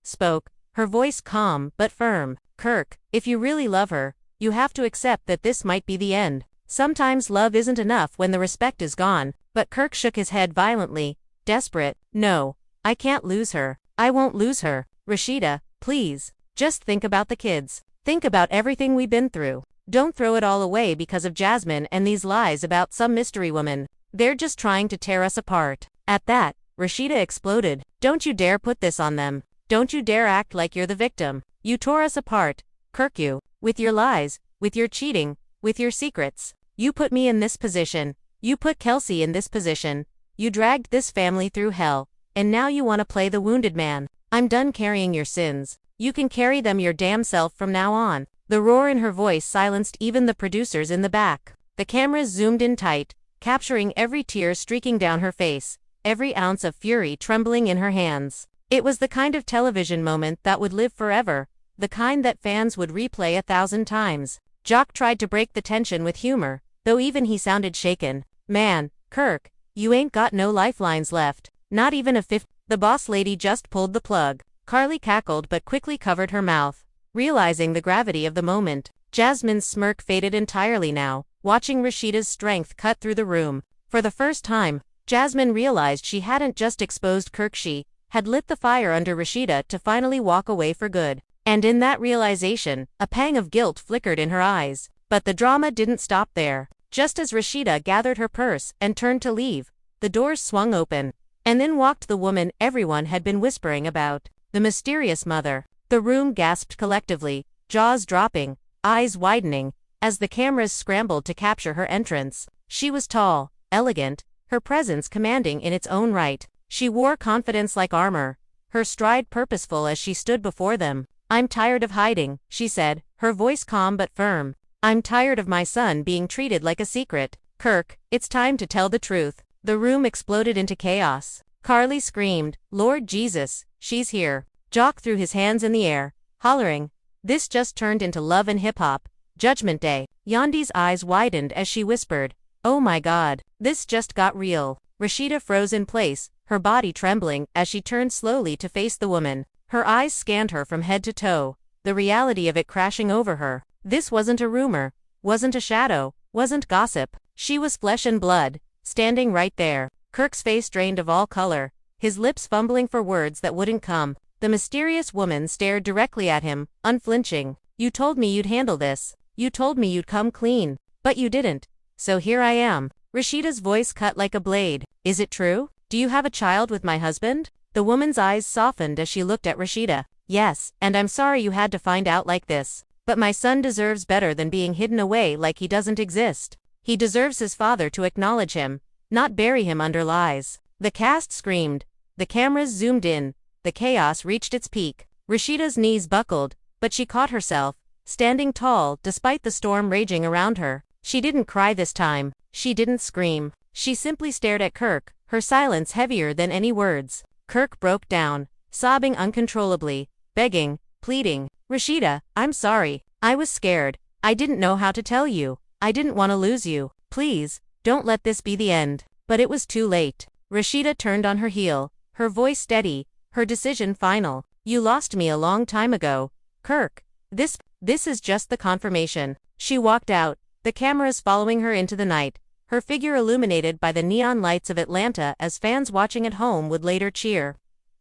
spoke, her voice calm but firm. "Kirk, if you really love her, you have to accept that this might be the end. Sometimes love isn't enough when the respect is gone." But Kirk shook his head violently, desperate. "No, I can't lose her. I won't lose her. Rasheeda, please, just think about the kids. Think about everything we've been through. Don't throw it all away because of Jasmine and these lies about some mystery woman. They're just trying to tear us apart." At that, Rasheeda exploded. "Don't you dare put this on them. Don't you dare act like you're the victim. You tore us apart, Kirk, you, with your lies, with your cheating, with your secrets. You put me in this position. You put Kelsey in this position. You dragged this family through hell, and now you want to play the wounded man. I'm done carrying your sins. You can carry them your damn self from now on." The roar in her voice silenced even the producers in the back. The cameras zoomed in tight, capturing every tear streaking down her face, every ounce of fury trembling in her hands. It was the kind of television moment that would live forever, the kind that fans would replay 1,000 times. Jock tried to break the tension with humor, though even he sounded shaken. "Man, Kirk, you ain't got no lifelines left, not even a fifth." The boss lady just pulled the plug. Carly cackled but quickly covered her mouth, realizing the gravity of the moment. Jasmine's smirk faded entirely now, watching Rasheeda's strength cut through the room. For the first time, Jasmine realized she hadn't just exposed Kirk, she had lit the fire under Rasheeda to finally walk away for good. And in that realization, a pang of guilt flickered in her eyes. But the drama didn't stop there. Just as Rasheeda gathered her purse and turned to leave, the doors swung open, and then walked the woman everyone had been whispering about, the mysterious mother. The room gasped collectively, jaws dropping, eyes widening, as the cameras scrambled to capture her entrance. She was tall, elegant, her presence commanding in its own right. She wore confidence like armor, her stride purposeful as she stood before them. "I'm tired of hiding," she said, her voice calm but firm. "I'm tired of my son being treated like a secret. Kirk, it's time to tell the truth." The room exploded into chaos. Carly screamed, "Lord Jesus, she's here." Jock threw his hands in the air, hollering. This just turned into Love and Hip Hop. Judgment Day. Yandi's eyes widened as she whispered, "Oh my God, this just got real." Rasheeda froze in place, her body trembling as she turned slowly to face the woman. Her eyes scanned her from head to toe, the reality of it crashing over her. This wasn't a rumor, wasn't a shadow, wasn't gossip. She was flesh and blood, standing right there. Kirk's face drained of all color, his lips fumbling for words that wouldn't come. The mysterious woman stared directly at him, unflinching. "You told me you'd handle this. You told me you'd come clean. But you didn't. So here I am." Rasheeda's voice cut like a blade. "Is it true? Do you have a child with my husband?" The woman's eyes softened as she looked at Rasheeda. "Yes, and I'm sorry you had to find out like this. But my son deserves better than being hidden away like he doesn't exist. He deserves his father to acknowledge him, not bury him under lies." The cast screamed. The cameras zoomed in. The chaos reached its peak. Rasheeda's knees buckled, but she caught herself, standing tall despite the storm raging around her. She didn't cry this time. She didn't scream. She simply stared at Kirk, her silence heavier than any words. Kirk broke down, sobbing uncontrollably, begging, pleading, "Rasheeda, I'm sorry. I was scared. I didn't know how to tell you. I didn't want to lose you. Please, don't let this be the end." But it was too late. Rasheeda turned on her heel, her voice steady, her decision final. "You lost me a long time ago, Kirk. This is just the confirmation." She walked out, the cameras following her into the night, her figure illuminated by the neon lights of Atlanta as fans watching at home would later cheer,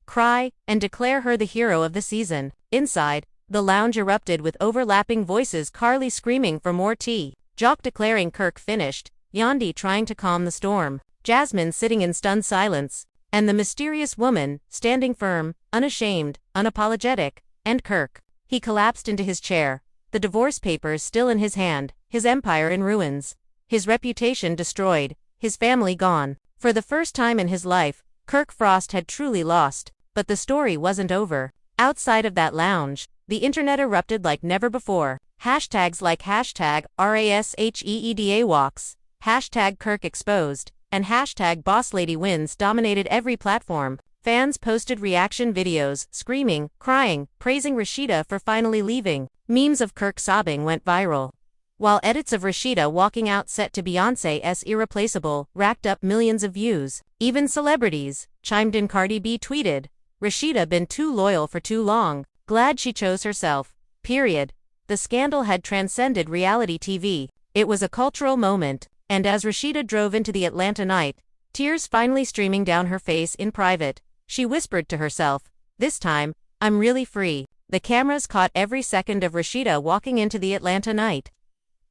cry, and declare her the hero of the season. Inside, the lounge erupted with overlapping voices, Carly screaming for more tea, Jock declaring Kirk finished, Yandi trying to calm the storm, Jasmine sitting in stunned silence, and the mysterious woman, standing firm, unashamed, unapologetic, and Kirk. He collapsed into his chair, the divorce papers still in his hand, his empire in ruins, his reputation destroyed, his family gone. For the first time in his life, Kirk Frost had truly lost, but the story wasn't over. Outside of that lounge, the internet erupted like never before. Hashtags like hashtag #RASHEEDA walks, hashtag Kirk exposed, and hashtag #BossLadyWins dominated every platform. Fans posted reaction videos, screaming, crying, praising Rasheeda for finally leaving. Memes of Kirk sobbing went viral, while edits of Rasheeda walking out set to Beyoncé's Irreplaceable racked up millions of views. Even celebrities chimed in. Cardi B tweeted, "Rasheeda been too loyal for too long. Glad she chose herself." Period. The scandal had transcended reality TV. It was a cultural moment, and as Rasheeda drove into the Atlanta night, tears finally streaming down her face in private, she whispered to herself, "This time, I'm really free." The cameras caught every second of Rasheeda walking into the Atlanta night.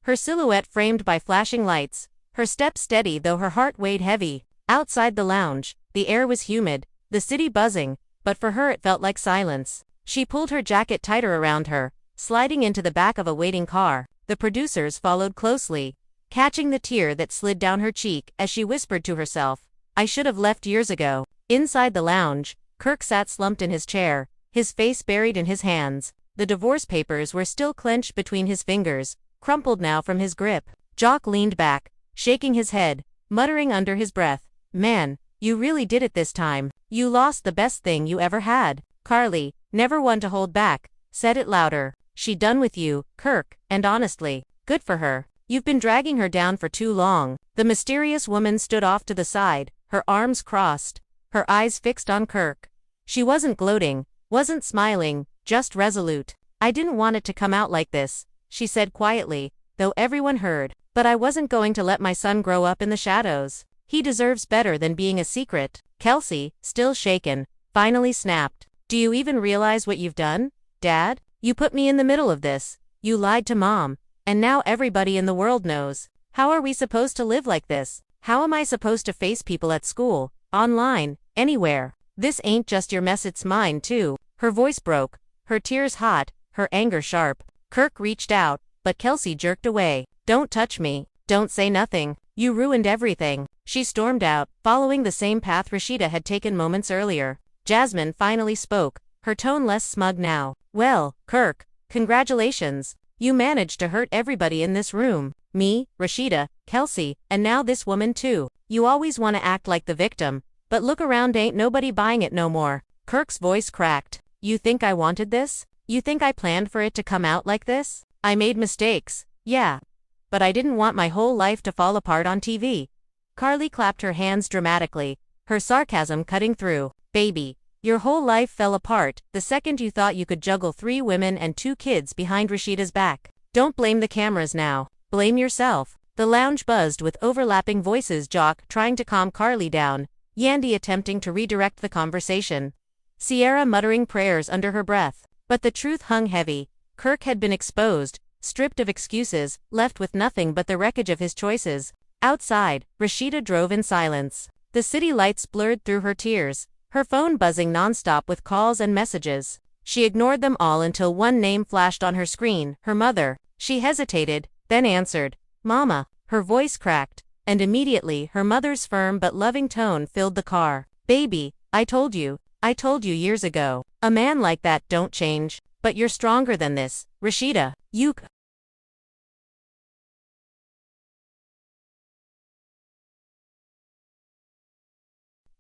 Her silhouette framed by flashing lights, her step steady though her heart weighed heavy. Outside the lounge, the air was humid, the city buzzing, but for her it felt like silence. She pulled her jacket tighter around her, sliding into the back of a waiting car. The producers followed closely, catching the tear that slid down her cheek as she whispered to herself, "I should have left years ago." Inside the lounge, Kirk sat slumped in his chair, his face buried in his hands. The divorce papers were still clenched between his fingers, crumpled now from his grip. Jock leaned back, shaking his head, muttering under his breath, "Man, you really did it this time. You lost the best thing you ever had." Carly, never one to hold back, said it louder. "She done with you, Kirk, and honestly, good for her. You've been dragging her down for too long." The mysterious woman stood off to the side, her arms crossed, her eyes fixed on Kirk. She wasn't gloating, wasn't smiling, just resolute. "I didn't want it to come out like this," she said quietly, though everyone heard. "But I wasn't going to let my son grow up in the shadows. He deserves better than being a secret." Kelsey, still shaken, finally snapped, "Do you even realize what you've done, Dad? You put me in the middle of this. You lied to Mom. And now everybody in the world knows. How are we supposed to live like this? How am I supposed to face people at school, online, anywhere? This ain't just your mess, it's mine too." Her voice broke, her tears hot, her anger sharp. Kirk reached out, but Kelsey jerked away. "Don't touch me. Don't say nothing. You ruined everything. She stormed out, following the same path Rasheeda had taken moments earlier. Jasmine finally spoke, her tone less smug now. Well, Kirk, congratulations. You managed to hurt everybody in this room. Me, Rasheeda, Kelsey, and now this woman too. You always want to act like the victim, but look around, ain't nobody buying it no more. Kirk's voice cracked. You think I wanted this? You think I planned for it to come out like this? I made mistakes, yeah. But I didn't want my whole life to fall apart on TV. Carly clapped her hands dramatically, her sarcasm cutting through. Baby, your whole life fell apart the second you thought you could juggle 3 women and 2 kids behind Rasheeda's back. Don't blame the cameras now. Blame yourself. The lounge buzzed with overlapping voices, Jock trying to calm Carly down, Yandy attempting to redirect the conversation, Sierra muttering prayers under her breath. But the truth hung heavy. Kirk had been exposed, stripped of excuses, left with nothing but the wreckage of his choices. Outside, Rasheeda drove in silence. The city lights blurred through her tears, her phone buzzing nonstop with calls and messages. She ignored them all until one name flashed on her screen, her mother. She hesitated, then answered, Mama. Her voice cracked, and immediately her mother's firm but loving tone filled the car. Baby, I told you years ago. A man like that don't change. But you're stronger than this, Rasheeda. You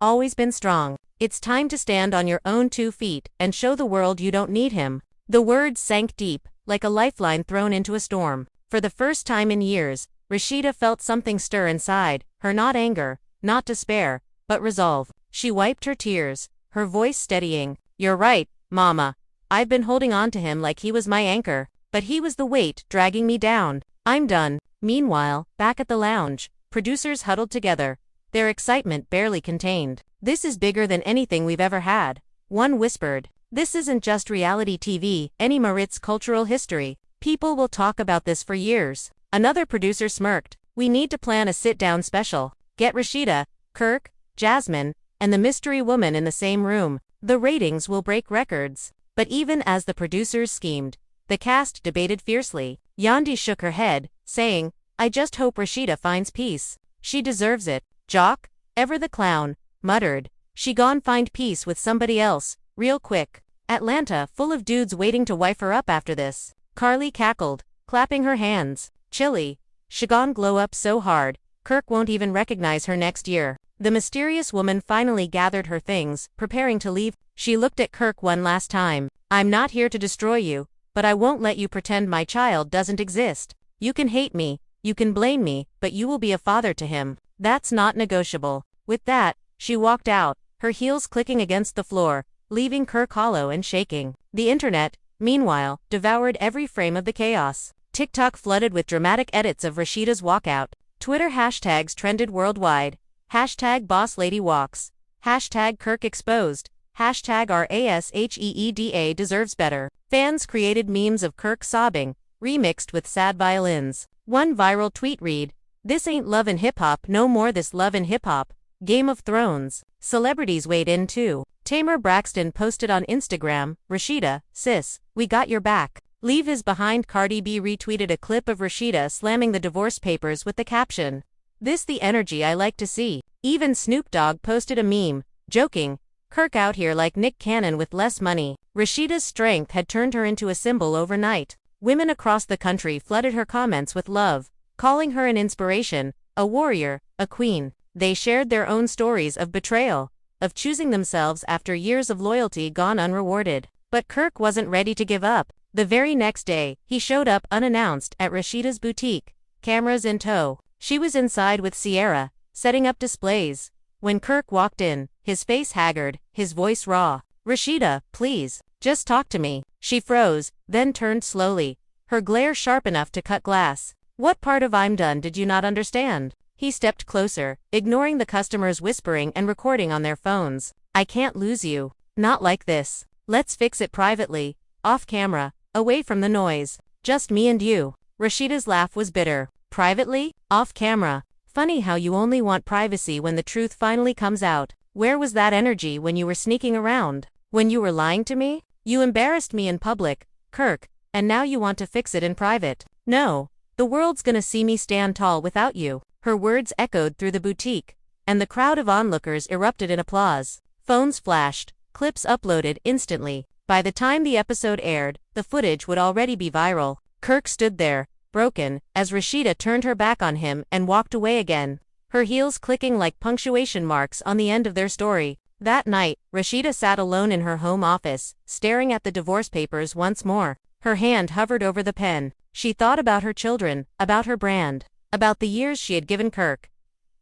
always been strong. It's time to stand on your own 2 feet and show the world you don't need him. The words sank deep, like a lifeline thrown into a storm. For the first time in years, Rasheeda felt something stir inside her, not anger, not despair, but resolve. She wiped her tears, her voice steadying. You're right, Mama. I've been holding on to him like he was my anchor, but he was the weight dragging me down. I'm done. Meanwhile, back at the lounge, producers huddled together, their excitement barely contained. This is bigger than anything we've ever had. One whispered. This isn't just reality TV anymore, it's cultural history. People will talk about this for years. Another producer smirked. We need to plan a sit-down special. Get Rasheeda, Kirk, Jasmine, and the mystery woman in the same room. The ratings will break records. But even as the producers schemed, the cast debated fiercely. Yandy shook her head, saying, I just hope Rasheeda finds peace. She deserves it. Jock, ever the clown, muttered. She gone find peace with somebody else, real quick. Atlanta full of dudes waiting to wife her up after this. Carly cackled, clapping her hands. Chilly. She gone glow up so hard, Kirk won't even recognize her next year. The mysterious woman finally gathered her things, preparing to leave. She looked at Kirk one last time. I'm not here to destroy you, but I won't let you pretend my child doesn't exist. You can hate me, you can blame me, but you will be a father to him. That's not negotiable. With that, she walked out, her heels clicking against the floor, leaving Kirk hollow and shaking. The internet, meanwhile, devoured every frame of the chaos. TikTok flooded with dramatic edits of Rasheeda's walkout. Twitter hashtags trended worldwide. Hashtag Boss Lady Walks. Hashtag Kirk Exposed. Hashtag RASHEEDA deserves better. Fans created memes of Kirk sobbing, remixed with sad violins. One viral tweet read, This ain't love and hip-hop no more, this love and hip-hop. Game of Thrones. Celebrities weighed in too. Tamar Braxton posted on Instagram, Rasheeda, sis, we got your back. Leave his behind. Cardi B retweeted a clip of Rasheeda slamming the divorce papers with the caption, This the energy I like to see. Even Snoop Dogg posted a meme, joking, Kirk out here like Nick Cannon with less money. Rasheeda's strength had turned her into a symbol overnight. Women across the country flooded her comments with love, calling her an inspiration, a warrior, a queen. They shared their own stories of betrayal, of choosing themselves after years of loyalty gone unrewarded. But Kirk wasn't ready to give up. The very next day, he showed up unannounced at Rasheeda's boutique, cameras in tow. She was inside with Sierra, setting up displays. When Kirk walked in, his face haggard, his voice raw. Rasheeda, please, just talk to me. She froze, then turned slowly, her glare sharp enough to cut glass. What part of I'm done did you not understand? He stepped closer, ignoring the customers whispering and recording on their phones. I can't lose you. Not like this. Let's fix it privately, off camera, away from the noise. Just me and you. Rasheeda's laugh was bitter. Privately? Off camera. Funny how you only want privacy when the truth finally comes out. Where was that energy when you were sneaking around? When you were lying to me? You embarrassed me in public, Kirk, and now you want to fix it in private. No. The world's gonna see me stand tall without you. Her words echoed through the boutique, and the crowd of onlookers erupted in applause. Phones flashed, clips uploaded instantly. By the time the episode aired, the footage would already be viral. Kirk stood there, broken, as Rasheeda turned her back on him and walked away again, her heels clicking like punctuation marks on the end of their story. That night, Rasheeda sat alone in her home office, staring at the divorce papers once more. Her hand hovered over the pen. She thought about her children, about her brand, about the years she had given Kirk.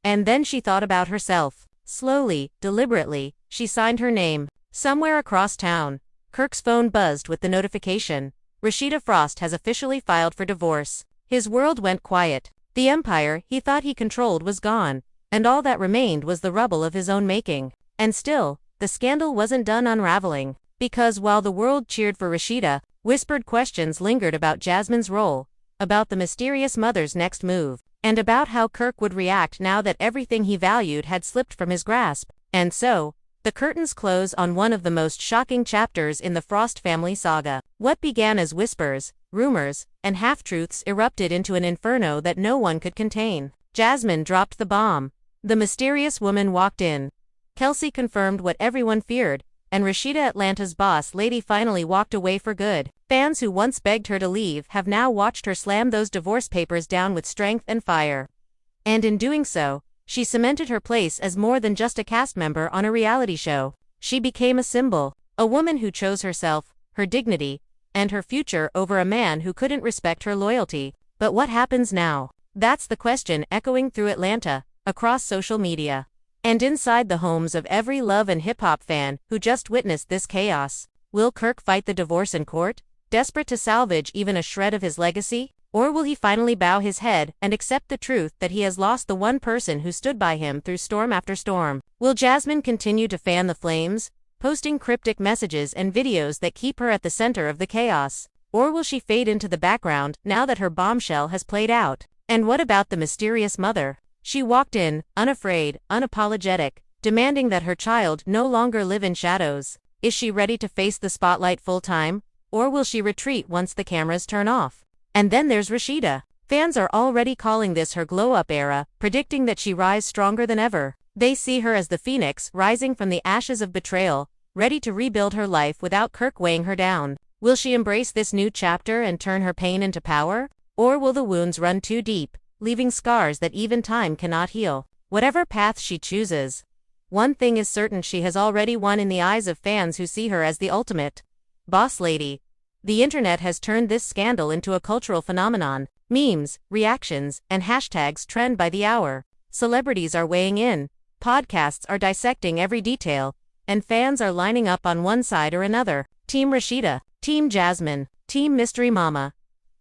And then she thought about herself. Slowly, deliberately, she signed her name. Somewhere across town, Kirk's phone buzzed with the notification. Rasheeda Frost has officially filed for divorce. His world went quiet. The empire he thought he controlled was gone, and all that remained was the rubble of his own making. And still, the scandal wasn't done unraveling, because while the world cheered for Rasheeda, whispered questions lingered about Jasmine's role, about the mysterious mother's next move, and about how Kirk would react now that everything he valued had slipped from his grasp. And so, the curtains close on one of the most shocking chapters in the Frost family saga. What began as whispers, rumors, and half-truths erupted into an inferno that no one could contain. Jasmine dropped the bomb. The mysterious woman walked in. Kelsey confirmed what everyone feared, and Rasheeda, Atlanta's boss lady, finally walked away for good. Fans who once begged her to leave have now watched her slam those divorce papers down with strength and fire. And in doing so, she cemented her place as more than just a cast member on a reality show. She became a symbol, a woman who chose herself, her dignity, and her future over a man who couldn't respect her loyalty. But what happens now? That's the question echoing through Atlanta, across social media, and inside the homes of every love and hip-hop fan who just witnessed this chaos. Will Kirk fight the divorce in court, desperate to salvage even a shred of his legacy? Or will he finally bow his head and accept the truth that he has lost the one person who stood by him through storm after storm? Will Jasmine continue to fan the flames, posting cryptic messages and videos that keep her at the center of the chaos? Or will she fade into the background now that her bombshell has played out? And what about the mysterious mother? She walked in, unafraid, unapologetic, demanding that her child no longer live in shadows. Is she ready to face the spotlight full-time? Or will she retreat once the cameras turn off? And then there's Rasheeda. Fans are already calling this her glow-up era, predicting that she rise stronger than ever. They see her as the phoenix rising from the ashes of betrayal, ready to rebuild her life without Kirk weighing her down. Will she embrace this new chapter and turn her pain into power? Or will the wounds run too deep, leaving scars that even time cannot heal? Whatever path she chooses, one thing is certain: she has already won in the eyes of fans who see her as the ultimate boss lady. The internet has turned this scandal into a cultural phenomenon. Memes, reactions, and hashtags trend by the hour. Celebrities are weighing in, podcasts are dissecting every detail, and fans are lining up on one side or another. Team Rasheeda, Team Jasmine, Team Mystery Mama.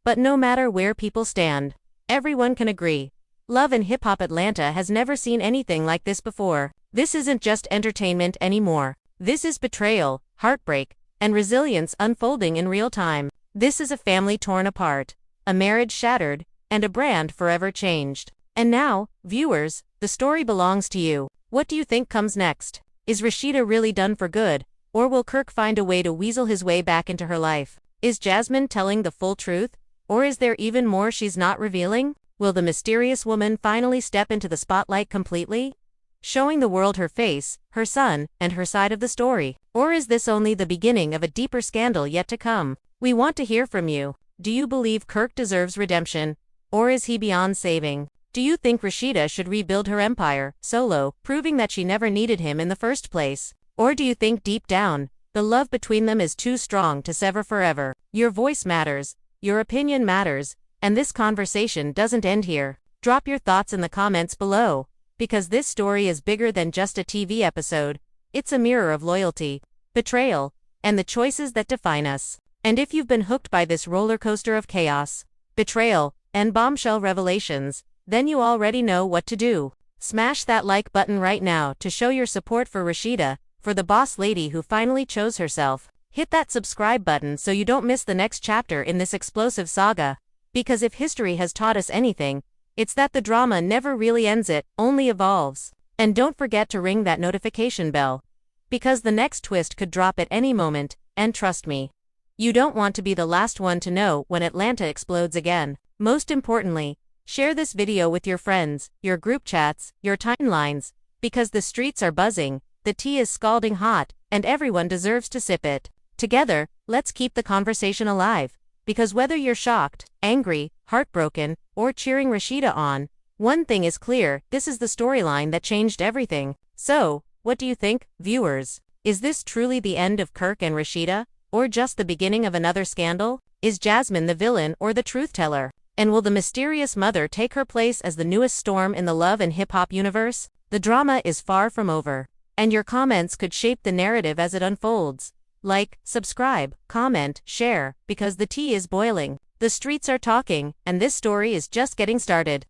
But no matter where people stand, everyone can agree: Love and Hip Hop Atlanta has never seen anything like this before. This isn't just entertainment anymore. This is betrayal, heartbreak, and resilience unfolding in real time. This is a family torn apart, a marriage shattered, and a brand forever changed. And now, viewers, the story belongs to you. What do you think comes next? Is Rasheeda really done for good, or will Kirk find a way to weasel his way back into her life? Is Jasmine telling the full truth, or is there even more she's not revealing? Will the mysterious woman finally step into the spotlight completely, showing the world her face, her son, and her side of the story? Or is this only the beginning of a deeper scandal yet to come? We want to hear from you. Do you believe Kirk deserves redemption, or is he beyond saving? Do you think Rasheeda should rebuild her empire, solo, proving that she never needed him in the first place? Or do you think deep down, the love between them is too strong to sever forever? Your voice matters, your opinion matters, and this conversation doesn't end here. Drop your thoughts in the comments below, because this story is bigger than just a TV episode. It's a mirror of loyalty, betrayal, and the choices that define us. And if you've been hooked by this roller coaster of chaos, betrayal, and bombshell revelations, then you already know what to do. Smash that like button right now to show your support for Rasheeda, for the boss lady who finally chose herself. Hit that subscribe button so you don't miss the next chapter in this explosive saga. Because if history has taught us anything, it's that the drama never really ends, it only evolves. And don't forget to ring that notification bell, because the next twist could drop at any moment, and trust me, you don't want to be the last one to know when Atlanta explodes again. Most importantly, Share this video with your friends, your group chats, your timelines, because the streets are buzzing, the tea is scalding hot, and everyone deserves to sip it. Together, let's keep the conversation alive. Because whether you're shocked, angry, heartbroken, or cheering Rasheeda on, one thing is clear: this is the storyline that changed everything. So, what do you think, viewers? Is this truly the end of Kirk and Rasheeda, or just the beginning of another scandal? Is Jasmine the villain or the truth teller? And will the mysterious mother take her place as the newest storm in the love and hip-hop universe? The drama is far from over, and your comments could shape the narrative as it unfolds. Like, subscribe, comment, share, because the tea is boiling, the streets are talking, and this story is just getting started.